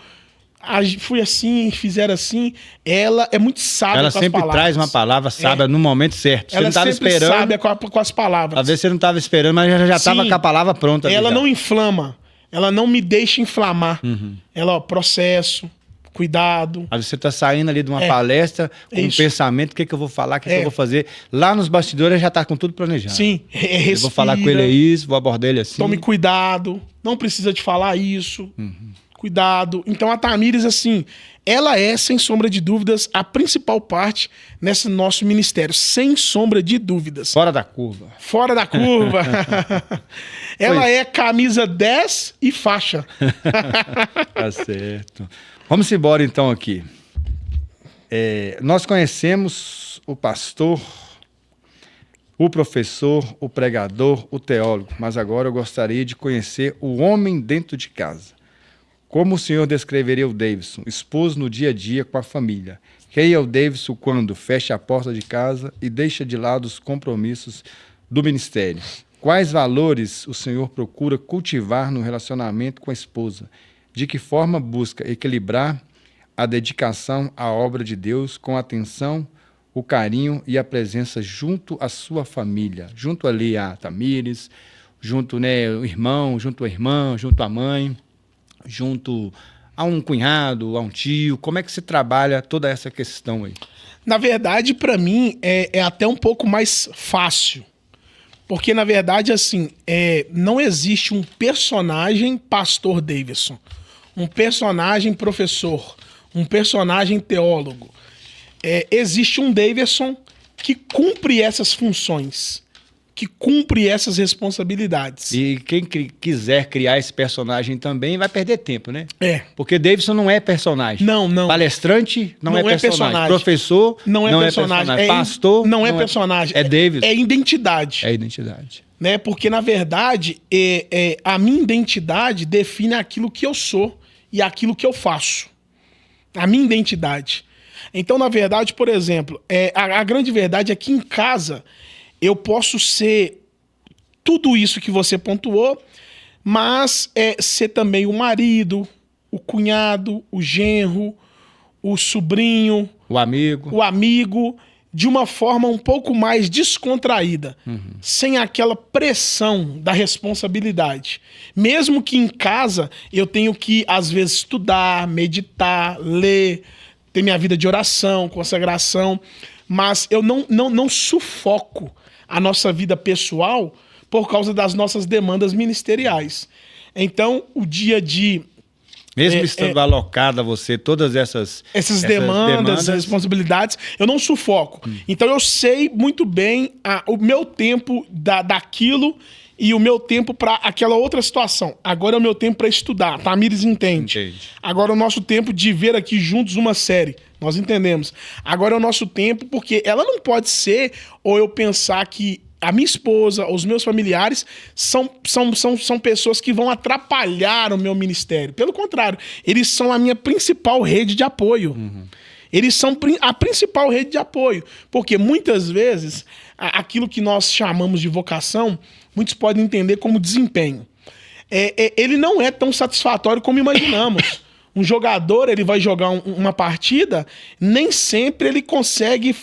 fui assim, fizeram assim. Ela é muito sábia com as palavras. Ela sempre traz uma palavra sábia no momento certo. Você ela não estava esperando. Sábia com as palavras. Às vezes você não estava esperando, mas já estava com a palavra pronta. Ela não inflama. Ela não me deixa inflamar. Ela, processo, cuidado. Às vezes você está saindo ali de uma palestra com um pensamento, o que eu vou falar, o que eu vou fazer. Lá nos bastidores já está com tudo planejado. Sim, respira. Eu vou falar com ele isso, vou abordar ele assim. Tome cuidado, não precisa de falar isso. Cuidado. Então a Tamires, assim, ela é, sem sombra de dúvidas, a principal parte nesse nosso ministério. Sem sombra de dúvidas. Fora da curva. Fora da curva. Ela é camisa 10 e faixa. Tá certo. Vamos embora então aqui. Nós conhecemos o pastor, o professor, o pregador, o teólogo. Mas agora eu gostaria de conhecer o homem dentro de casa. Como o senhor descreveria o Davidson, esposo no dia a dia com a família? Quem é o Davidson quando fecha a porta de casa e deixa de lado os compromissos do ministério? Quais valores o senhor procura cultivar no relacionamento com a esposa? De que forma busca equilibrar a dedicação à obra de Deus com a atenção, o carinho e a presença junto à sua família? Junto ali a Tamires, junto o irmão, junto a irmã, junto à mãe, junto a um cunhado, a um tio. Como é que você trabalha toda essa questão aí? Na verdade, para mim, é até um pouco mais fácil. Porque, na verdade, assim, não existe um personagem pastor Davidson, um personagem professor, um personagem teólogo. Existe um Davidson que cumpre essas funções, que cumpre essas responsabilidades. E quem quiser criar esse personagem também vai perder tempo, né? Porque Davidson não é personagem. Não. Palestrante não é personagem. Professor não é personagem. Pastor não é personagem. É Davidson. É identidade. É identidade. Né? Porque, na verdade, a minha identidade define aquilo que eu sou e aquilo que eu faço. A minha identidade. Então, na verdade, por exemplo, a grande verdade é que em casa eu posso ser tudo isso que você pontuou, mas ser também o marido, o cunhado, o genro, o sobrinho, o amigo, de uma forma um pouco mais descontraída, sem aquela pressão da responsabilidade. Mesmo que em casa eu tenho que, às vezes, estudar, meditar, ler, ter minha vida de oração, consagração, mas eu não sufoco a nossa vida pessoal por causa das nossas demandas ministeriais. Então, o dia de... Mesmo estando alocada a você todas essas demandas, responsabilidades, eu não sufoco. Então, eu sei muito bem o meu tempo daquilo e o meu tempo para aquela outra situação. Agora é o meu tempo para estudar. Tamires entende. Agora é o nosso tempo de ver aqui juntos uma série. Nós entendemos. Agora é o nosso tempo, porque ela não pode ser, ou eu pensar que a minha esposa, os meus familiares são pessoas que vão atrapalhar o meu ministério. Pelo contrário, eles são a minha principal rede de apoio. Eles são a principal rede de apoio. Porque muitas vezes, aquilo que nós chamamos de vocação, muitos podem entender como desempenho. Ele não é tão satisfatório como imaginamos. Um jogador, ele vai jogar uma partida, nem sempre ele consegue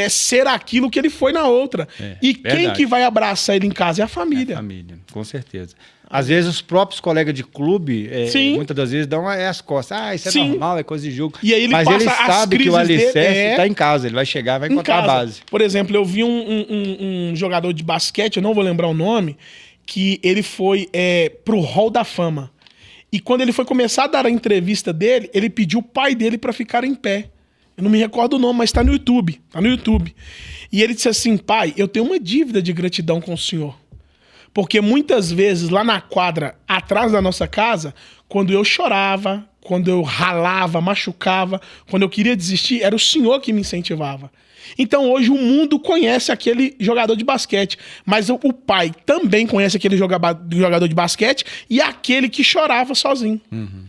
ser aquilo que ele foi na outra. E verdade. Quem que vai abraçar ele em casa é a família. É a família, com certeza. Às vezes os próprios colegas de clube, muitas das vezes dão as costas. Isso é Sim. normal, é coisa de jogo. E aí ele Mas ele sabe que o alicerce está em casa, ele vai chegar, vai encontrar a base. Por exemplo, eu vi um jogador de basquete, eu não vou lembrar o nome, que ele foi pro Hall da Fama. E quando ele foi começar a dar a entrevista dele, ele pediu o pai dele para ficar em pé. Eu não me recordo o nome, mas tá no YouTube. Tá no YouTube. E ele disse assim: pai, eu tenho uma dívida de gratidão com o senhor. Porque muitas vezes, lá na quadra, atrás da nossa casa, quando eu chorava, quando eu ralava, machucava, quando eu queria desistir, era o senhor que me incentivava. Então hoje o mundo conhece aquele jogador de basquete, mas o pai também conhece aquele jogador de basquete e aquele que chorava sozinho. Uhum.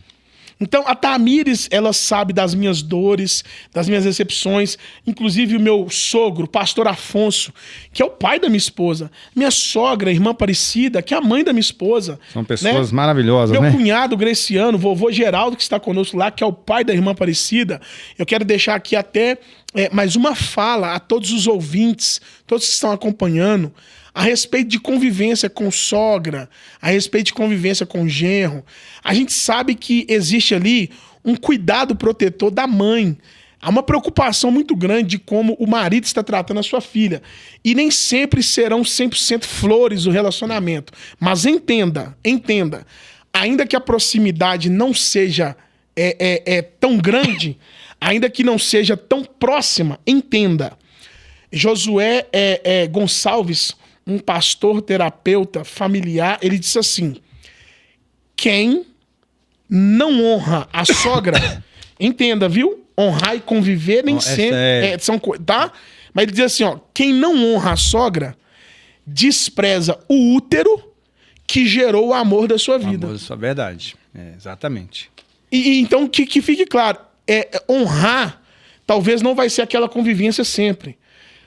Então a Tamires, ela sabe das minhas dores, das minhas decepções, inclusive o meu sogro, pastor Afonso, que é o pai da minha esposa, minha sogra, irmã Aparecida, que é a mãe da minha esposa. São pessoas maravilhosas, meu né? Meu cunhado Greciano, vovô Geraldo, que está conosco lá, que é o pai da irmã Aparecida. Eu quero deixar aqui até mais uma fala a todos os ouvintes, todos que estão acompanhando, a respeito de convivência com sogra, a respeito de convivência com genro. A gente sabe que existe ali um cuidado protetor da mãe. Há uma preocupação muito grande de como o marido está tratando a sua filha. E nem sempre serão 100% flores o relacionamento. Mas entenda, ainda que a proximidade não seja tão grande, ainda que não seja tão próxima, entenda. Josué Gonçalves, um pastor terapeuta familiar, ele disse assim: quem não honra a sogra, entenda, viu? Honrar e conviver nem sempre são coisas, tá? Mas ele diz assim, ó, quem não honra a sogra despreza o útero que gerou o amor da sua vida. Amor da sua verdade, exatamente. E então que fique claro, honrar talvez não vai ser aquela convivência sempre.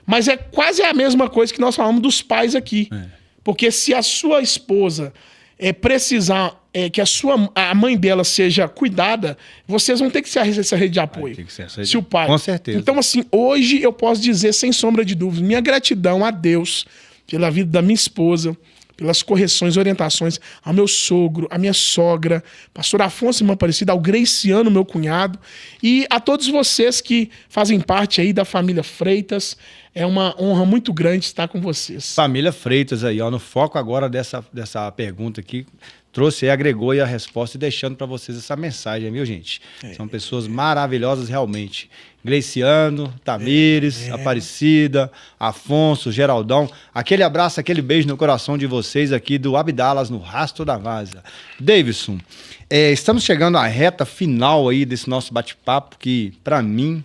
Mas é quase a mesma coisa que nós falamos dos pais aqui. Porque se a sua esposa precisar que a mãe dela seja cuidada, vocês vão ter que ser essa rede de apoio. Tem que ser essa se o pai. Com certeza. Então, assim, hoje eu posso dizer, sem sombra de dúvida, minha gratidão a Deus pela vida da minha esposa, pelas correções e orientações, ao meu sogro, à minha sogra, pastor Afonso, irmã Aparecida, ao Greciano, meu cunhado, e a todos vocês que fazem parte aí da família Freitas. É uma honra muito grande estar com vocês. Família Freitas aí, ó, no foco agora dessa pergunta aqui, trouxe e agregou aí a resposta e deixando para vocês essa mensagem, viu, gente? São pessoas maravilhosas realmente. Greciano, Tamires, Aparecida, Afonso, Geraldão. Aquele abraço, aquele beijo no coração de vocês aqui do Abdalas, no Rastro da Várzea. Davidson, estamos chegando à reta final aí desse nosso bate-papo, que para mim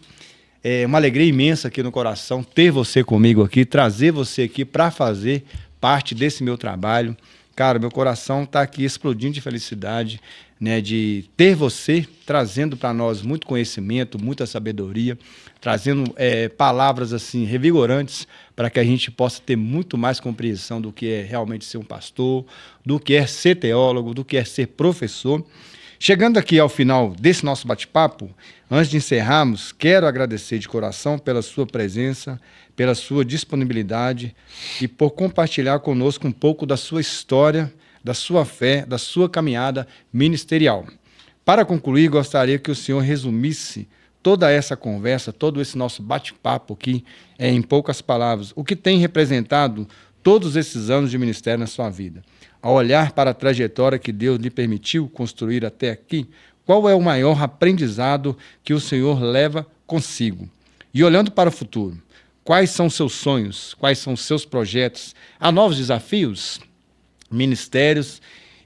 é uma alegria imensa aqui no coração ter você comigo aqui, trazer você aqui para fazer parte desse meu trabalho. Cara, meu coração está aqui explodindo de felicidade, né, de ter você trazendo para nós muito conhecimento, muita sabedoria, trazendo palavras assim revigorantes para que a gente possa ter muito mais compreensão do que é realmente ser um pastor, do que é ser teólogo, do que é ser professor. Chegando aqui ao final desse nosso bate-papo, antes de encerrarmos, quero agradecer de coração pela sua presença, pela sua disponibilidade e por compartilhar conosco um pouco da sua história, da sua fé, da sua caminhada ministerial. Para concluir, gostaria que o senhor resumisse toda essa conversa, todo esse nosso bate-papo aqui, em poucas palavras, o que tem representado todos esses anos de ministério na sua vida. Ao olhar para a trajetória que Deus lhe permitiu construir até aqui, qual é o maior aprendizado que o Senhor leva consigo? E olhando para o futuro, quais são seus sonhos? Quais são seus projetos? Há novos desafios, ministérios,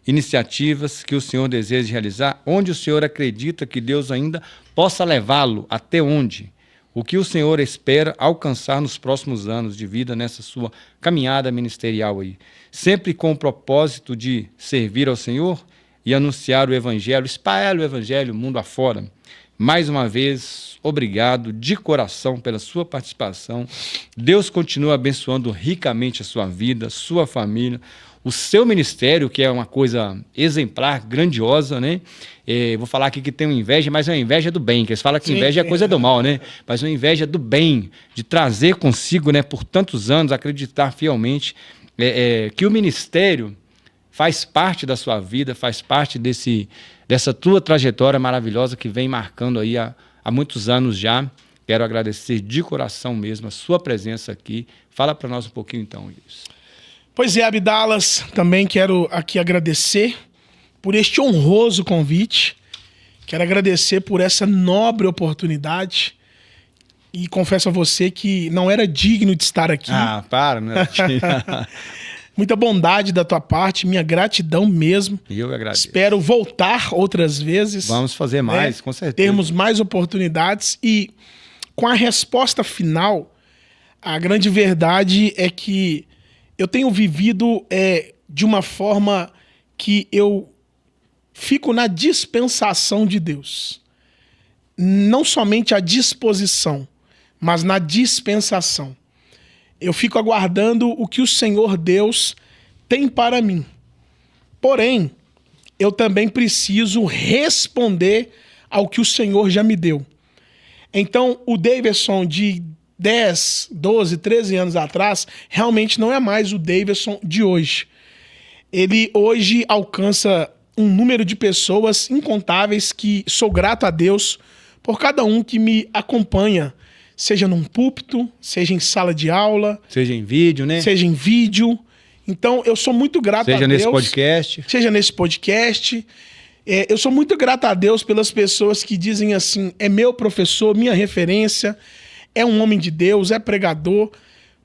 iniciativas que o Senhor deseja realizar? Onde o Senhor acredita que Deus ainda possa levá-lo? Até onde? O que o Senhor espera alcançar nos próximos anos de vida nessa sua caminhada ministerial aí? Sempre com o propósito de servir ao Senhor e anunciar o Evangelho, espalhar o Evangelho mundo afora. mais uma vez, obrigado de coração pela sua participação. Deus continua abençoando ricamente a sua vida, sua família, o seu ministério, que é uma coisa exemplar, grandiosa, né? Vou falar aqui que tem uma inveja, mas é uma inveja do bem, que eles falam que inveja é coisa do mal, né? Mas uma inveja do bem, de trazer consigo, né, por tantos anos, acreditar fielmente que o ministério faz parte da sua vida, faz parte dessa tua trajetória maravilhosa que vem marcando aí há muitos anos já. Quero agradecer de coração mesmo a sua presença aqui. Fala para nós um pouquinho então, isso. Pois é, Abdalas, também quero aqui agradecer por este honroso convite. Quero agradecer por essa nobre oportunidade. E confesso a você que não era digno de estar aqui. Ah, para, né? Muita bondade da tua parte, minha gratidão mesmo. Eu agradeço. Espero voltar outras vezes. Vamos fazer mais, com certeza. Termos mais oportunidades. E com a resposta final, a grande verdade é que eu tenho vivido de uma forma que eu fico na dispensação de Deus. Não somente à disposição, mas na dispensação. Eu fico aguardando o que o Senhor Deus tem para mim. Porém, eu também preciso responder ao que o Senhor já me deu. Então, o Davidson de 10, 12, 13 anos atrás, realmente não é mais o Davidson de hoje. Ele hoje alcança um número de pessoas incontáveis que sou grato a Deus por cada um que me acompanha, seja num púlpito, seja em sala de aula, seja em vídeo, né? Seja em vídeo. Então, eu sou muito grato a Deus. Seja nesse podcast. Seja nesse podcast. Eu sou muito grato a Deus pelas pessoas que dizem assim, é meu professor, minha referência, é um homem de Deus, é pregador.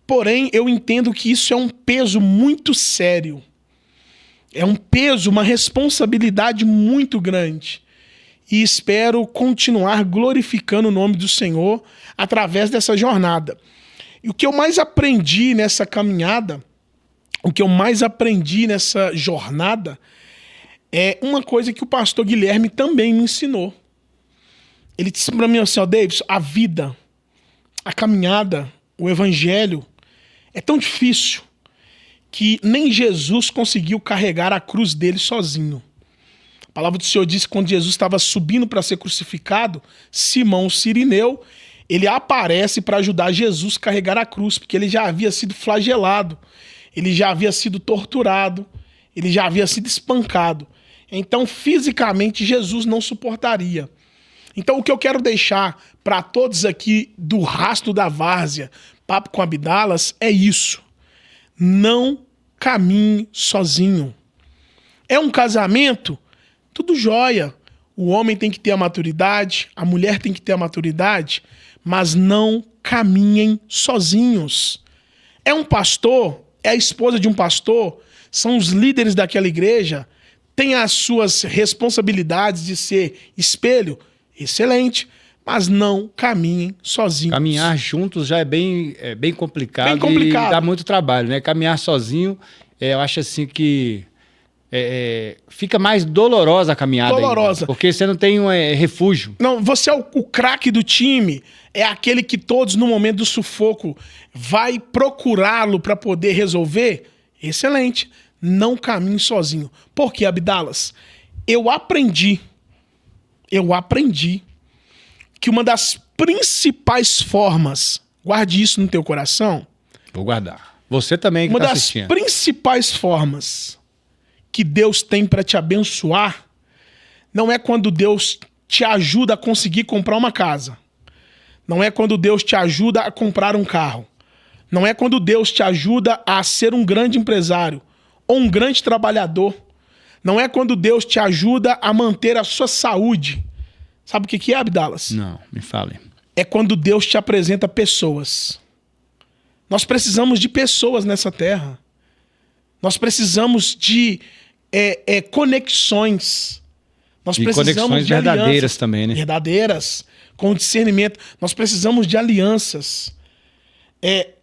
Porém, eu entendo que isso é um peso muito sério. É um peso, uma responsabilidade muito grande. E espero continuar glorificando o nome do Senhor através dessa jornada. E o que eu mais aprendi nessa caminhada, o que eu mais aprendi nessa jornada, é uma coisa que o pastor Guilherme também me ensinou. Ele disse para mim assim, Davidson, a vida, a caminhada, o evangelho é tão difícil que nem Jesus conseguiu carregar a cruz dele sozinho. A palavra do Senhor diz que quando Jesus estava subindo para ser crucificado, Simão, o Cirineu, ele aparece para ajudar Jesus a carregar a cruz, porque ele já havia sido flagelado, ele já havia sido torturado, ele já havia sido espancado. Então, fisicamente, Jesus não suportaria. Então, o que eu quero deixar para todos aqui do Rastro da Várzea, Papo com Abdalas, é isso. Não caminhe sozinho. É um casamento? Tudo jóia. O homem tem que ter a maturidade, a mulher tem que ter a maturidade, mas não caminhem sozinhos. É um pastor, é a esposa de um pastor, são os líderes daquela igreja, tem as suas responsabilidades de ser espelho, excelente, mas não caminhem sozinhos. Caminhar juntos já é bem complicado, bem complicado. E dá muito trabalho, né? Caminhar sozinho, eu acho assim que fica mais dolorosa a caminhada. Dolorosa. Ainda, porque você não tem refúgio. Não, você é o craque do time, é aquele que todos no momento do sufoco vai procurá-lo para poder resolver. Excelente. Não caminhe sozinho. Por quê, Abdalas? Eu aprendi que uma das principais formas, guarde isso no teu coração. Vou guardar. Você também que está assistindo. Uma das principais formas que Deus tem para te abençoar não é quando Deus te ajuda a conseguir comprar uma casa. Não é quando Deus te ajuda a comprar um carro. Não é quando Deus te ajuda a ser um grande empresário ou um grande trabalhador. Não é quando Deus te ajuda a manter a sua saúde. Sabe o que é, Abdalas? Não, me fale. É quando Deus te apresenta pessoas. Nós precisamos de pessoas nessa terra. Nós precisamos de conexões. Nós precisamos conexões de verdadeiras alianças, também, né? Verdadeiras, com discernimento. Nós precisamos de alianças.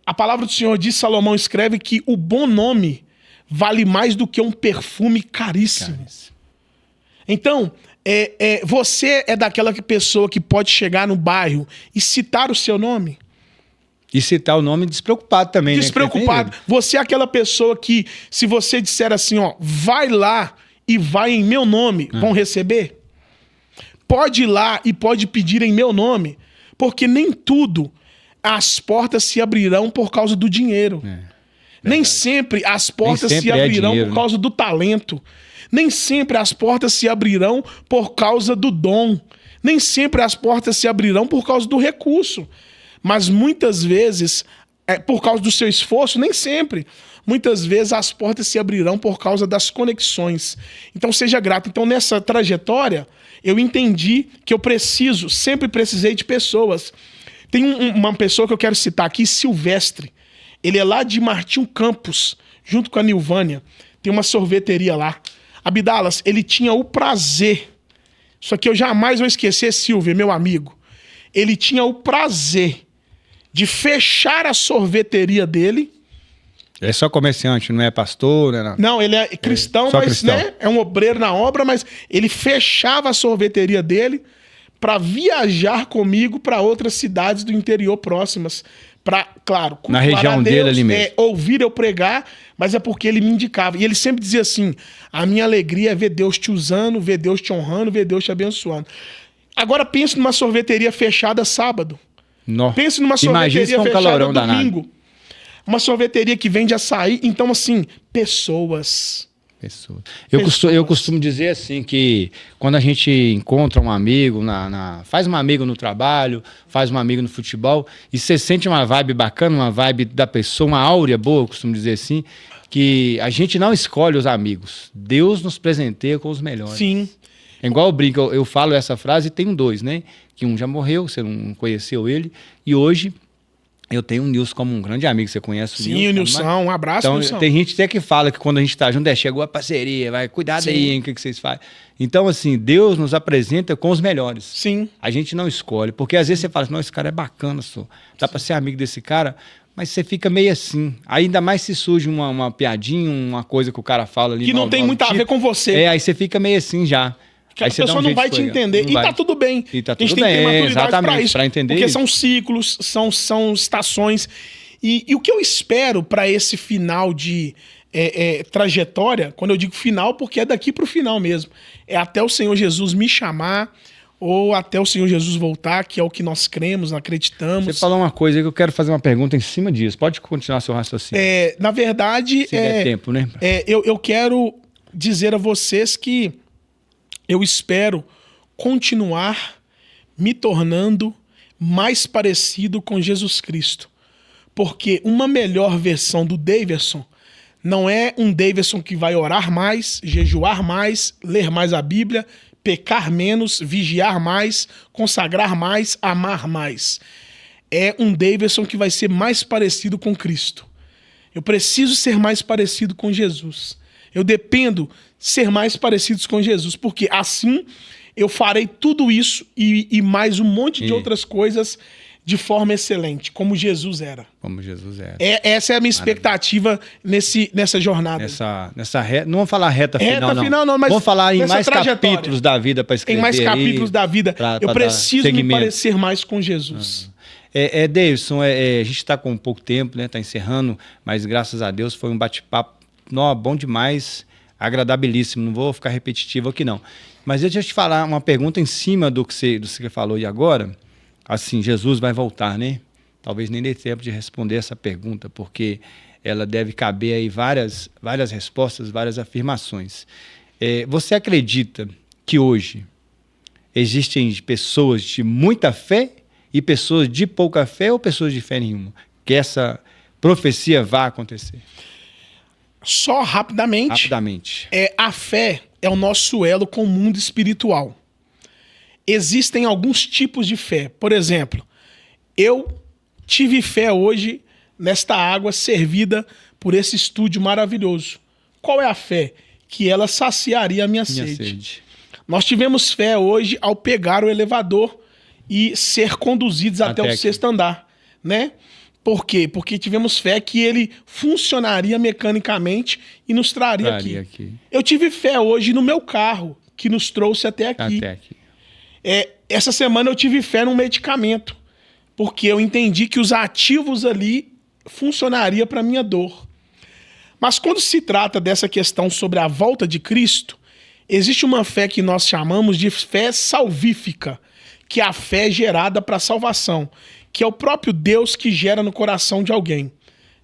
A palavra do Senhor diz, Salomão escreve que o bom nome vale mais do que um perfume caríssimo. Então, Você é daquela pessoa que pode chegar no bairro e citar o seu nome? E citar o nome despreocupado também, despreocupado. Né? Você é aquela pessoa que, se você disser assim, ó, vai lá e vai em meu nome, vão receber? Pode ir lá e pode pedir em meu nome, porque nem tudo as portas se abrirão por causa do dinheiro. Nem sempre as portas se abrirão por causa do talento. Nem sempre as portas se abrirão por causa do dom. Nem sempre as portas se abrirão por causa do recurso. Mas muitas vezes, por causa do seu esforço, nem sempre. Muitas vezes as portas se abrirão por causa das conexões. Então seja grato. Então nessa trajetória, eu entendi que eu sempre precisei de pessoas. Tem uma pessoa que eu quero citar aqui, Silvestre. Ele é lá de Martim Campos, junto com a Nilvânia. Tem uma sorveteria lá. Abdalas, ele tinha o prazer. Isso aqui eu jamais vou esquecer, Silvio, meu amigo. Ele tinha o prazer de fechar a sorveteria dele. É só comerciante, não é pastor? Não, ele é cristão, mas cristão. Né, é um obreiro na obra, mas ele fechava a sorveteria dele para viajar comigo para outras cidades do interior próximas. Para, claro, na região dele ali mesmo. Ouvir eu pregar, mas é porque ele me indicava. E ele sempre dizia assim, a minha alegria é ver Deus te usando, ver Deus te honrando, ver Deus te abençoando. Agora pense numa sorveteria fechada sábado. Pense numa sorveteria fechada domingo. Danado. Uma sorveteria que vende açaí. Então, assim, pessoas. Eu costumo dizer assim que quando a gente encontra um amigo, faz um amigo no trabalho, faz um amigo no futebol, e você sente uma vibe bacana, uma vibe da pessoa, uma áurea boa, eu costumo dizer assim, que a gente não escolhe os amigos. Deus nos presenteia com os melhores. Sim. É igual eu brinco, eu falo essa frase e tem dois, né? Que um já morreu, você não conheceu ele, e hoje eu tenho o Nilson como um grande amigo, você conhece o Nilson? Sim, o Nilson, um abraço, então, Nilson. Tem gente até que fala que quando a gente tá junto, chegou a parceria, vai, cuidado aí, hein, o que vocês fazem. Então, assim, Deus nos apresenta com os melhores. Sim. A gente não escolhe, porque às vezes você fala assim, não, esse cara é bacana, dá pra ser amigo desse cara, mas você fica meio assim. Ainda mais se surge uma piadinha, uma coisa que o cara fala ali. Que não tem muito a ver com você. Aí você fica meio assim já. Que a pessoa não vai te entender. E tá tudo bem. E tá tudo bem, a gente tem que ter maturidade pra entender porque isso. São ciclos, são estações. E o que eu espero para esse final de trajetória, quando eu digo final, porque é daqui pro final mesmo, é até o Senhor Jesus me chamar ou até o Senhor Jesus voltar, que é o que nós cremos, acreditamos. Você falou uma coisa que eu quero fazer uma pergunta em cima disso. Pode continuar seu raciocínio. Na verdade, se der tempo, né? Eu quero dizer a vocês que eu espero continuar me tornando mais parecido com Jesus Cristo. Porque uma melhor versão do Davidson não é um Davidson que vai orar mais, jejuar mais, ler mais a Bíblia, pecar menos, vigiar mais, consagrar mais, amar mais. É um Davidson que vai ser mais parecido com Cristo. Eu preciso ser mais parecido com Jesus. Eu dependo ser mais parecidos com Jesus, porque assim eu farei tudo isso e mais um monte de outras coisas de forma excelente, como Jesus era. Como Jesus era. Essa é a minha expectativa nessa jornada. Nessa reta, não vamos falar reta final, não. Mas vamos falar em mais capítulos da vida para escrever. Em mais capítulos da vida. Eu preciso me parecer mais com Jesus. Davidson, a gente está com pouco tempo, né? Está encerrando, mas graças a Deus foi um bate-papo bom demais, agradabilíssimo. Não vou ficar repetitivo aqui, não. Mas deixa eu te falar uma pergunta em cima do que você falou e agora. Assim, Jesus vai voltar, né? Talvez nem dê tempo de responder essa pergunta, porque ela deve caber aí várias respostas, várias afirmações. Você acredita que hoje existem pessoas de muita fé e pessoas de pouca fé ou pessoas de fé nenhuma? Que essa profecia vá acontecer? Só rapidamente. A fé é o nosso elo com o mundo espiritual. Existem alguns tipos de fé. Por exemplo, eu tive fé hoje nesta água servida por esse estúdio maravilhoso. Qual é a fé? Que ela saciaria a minha sede. Nós tivemos fé hoje ao pegar o elevador e ser conduzidos até o 6º andar, né? Por quê? Porque tivemos fé que ele funcionaria mecanicamente e nos traria aqui. Eu tive fé hoje no meu carro, que nos trouxe até aqui. Essa semana eu tive fé num medicamento, porque eu entendi que os ativos ali funcionaria para minha dor. Mas quando se trata dessa questão sobre a volta de Cristo, existe uma fé que nós chamamos de fé salvífica, que é a fé gerada para a salvação, que é o próprio Deus que gera no coração de alguém.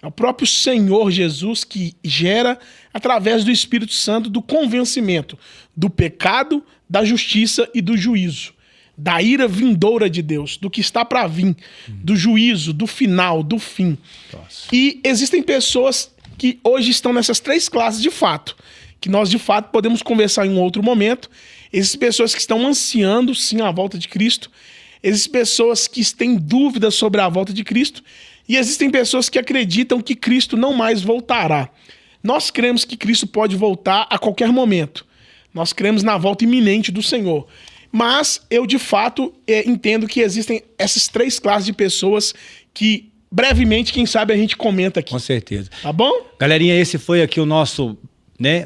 É o próprio Senhor Jesus que gera, através do Espírito Santo, do convencimento do pecado, da justiça e do juízo, da ira vindoura de Deus, do que está para vir, do juízo, do final, do fim. Nossa. E existem pessoas que hoje estão nessas três classes de fato, que nós de fato podemos conversar em um outro momento. Existem pessoas que estão ansiando sim a volta de Cristo, existem pessoas que têm dúvidas sobre a volta de Cristo, e existem pessoas que acreditam que Cristo não mais voltará. Nós cremos que Cristo pode voltar a qualquer momento. Nós cremos na volta iminente do Senhor. Mas eu, de fato, entendo que existem essas três classes de pessoas que, brevemente, quem sabe a gente comenta aqui. Com certeza. Tá bom? Galerinha, esse foi aqui o nosso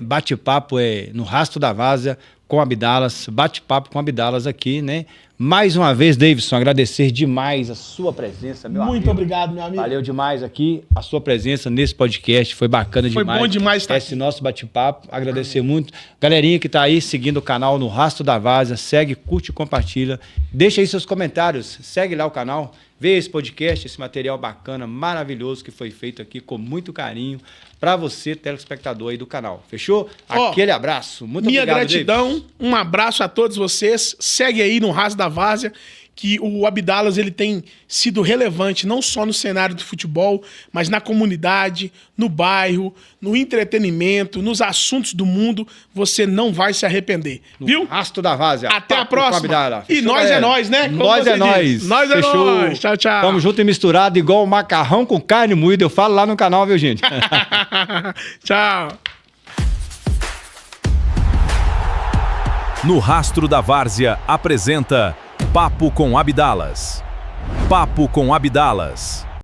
bate-papo no Rastro da Várzea com Abdalas. Bate-papo com Abdalas aqui, né? Mais uma vez, Davidson, agradecer demais a sua presença, meu amigo. Muito obrigado, meu amigo. Valeu demais aqui a sua presença nesse podcast, foi bacana demais. Foi bom demais estar esse nosso bate-papo, agradecer muito. Galerinha que tá aí seguindo o canal no Rastro da Várzea, segue, curte e compartilha. Deixa aí seus comentários, segue lá o canal, vê esse podcast, esse material bacana, maravilhoso que foi feito aqui com muito carinho para você, telespectador aí do canal. Fechou? Aquele abraço. Muito obrigado, minha gratidão, David. Um abraço a todos vocês. Segue aí no Rastro da Várzea, que o Abdalas ele tem sido relevante não só no cenário do futebol, mas na comunidade, no bairro, no entretenimento, nos assuntos do mundo. Você não vai se arrepender. Viu? Rastro da Várzea. Até a próxima. E nós galera? É nós, né? Como nós é nós. Nós é nós. Tchau, tchau. Tamo junto e misturado igual macarrão com carne moída. Eu falo lá no canal, viu, gente? Tchau. No Rastro da Várzea apresenta Papo com Abdalas. Papo com Abdalas.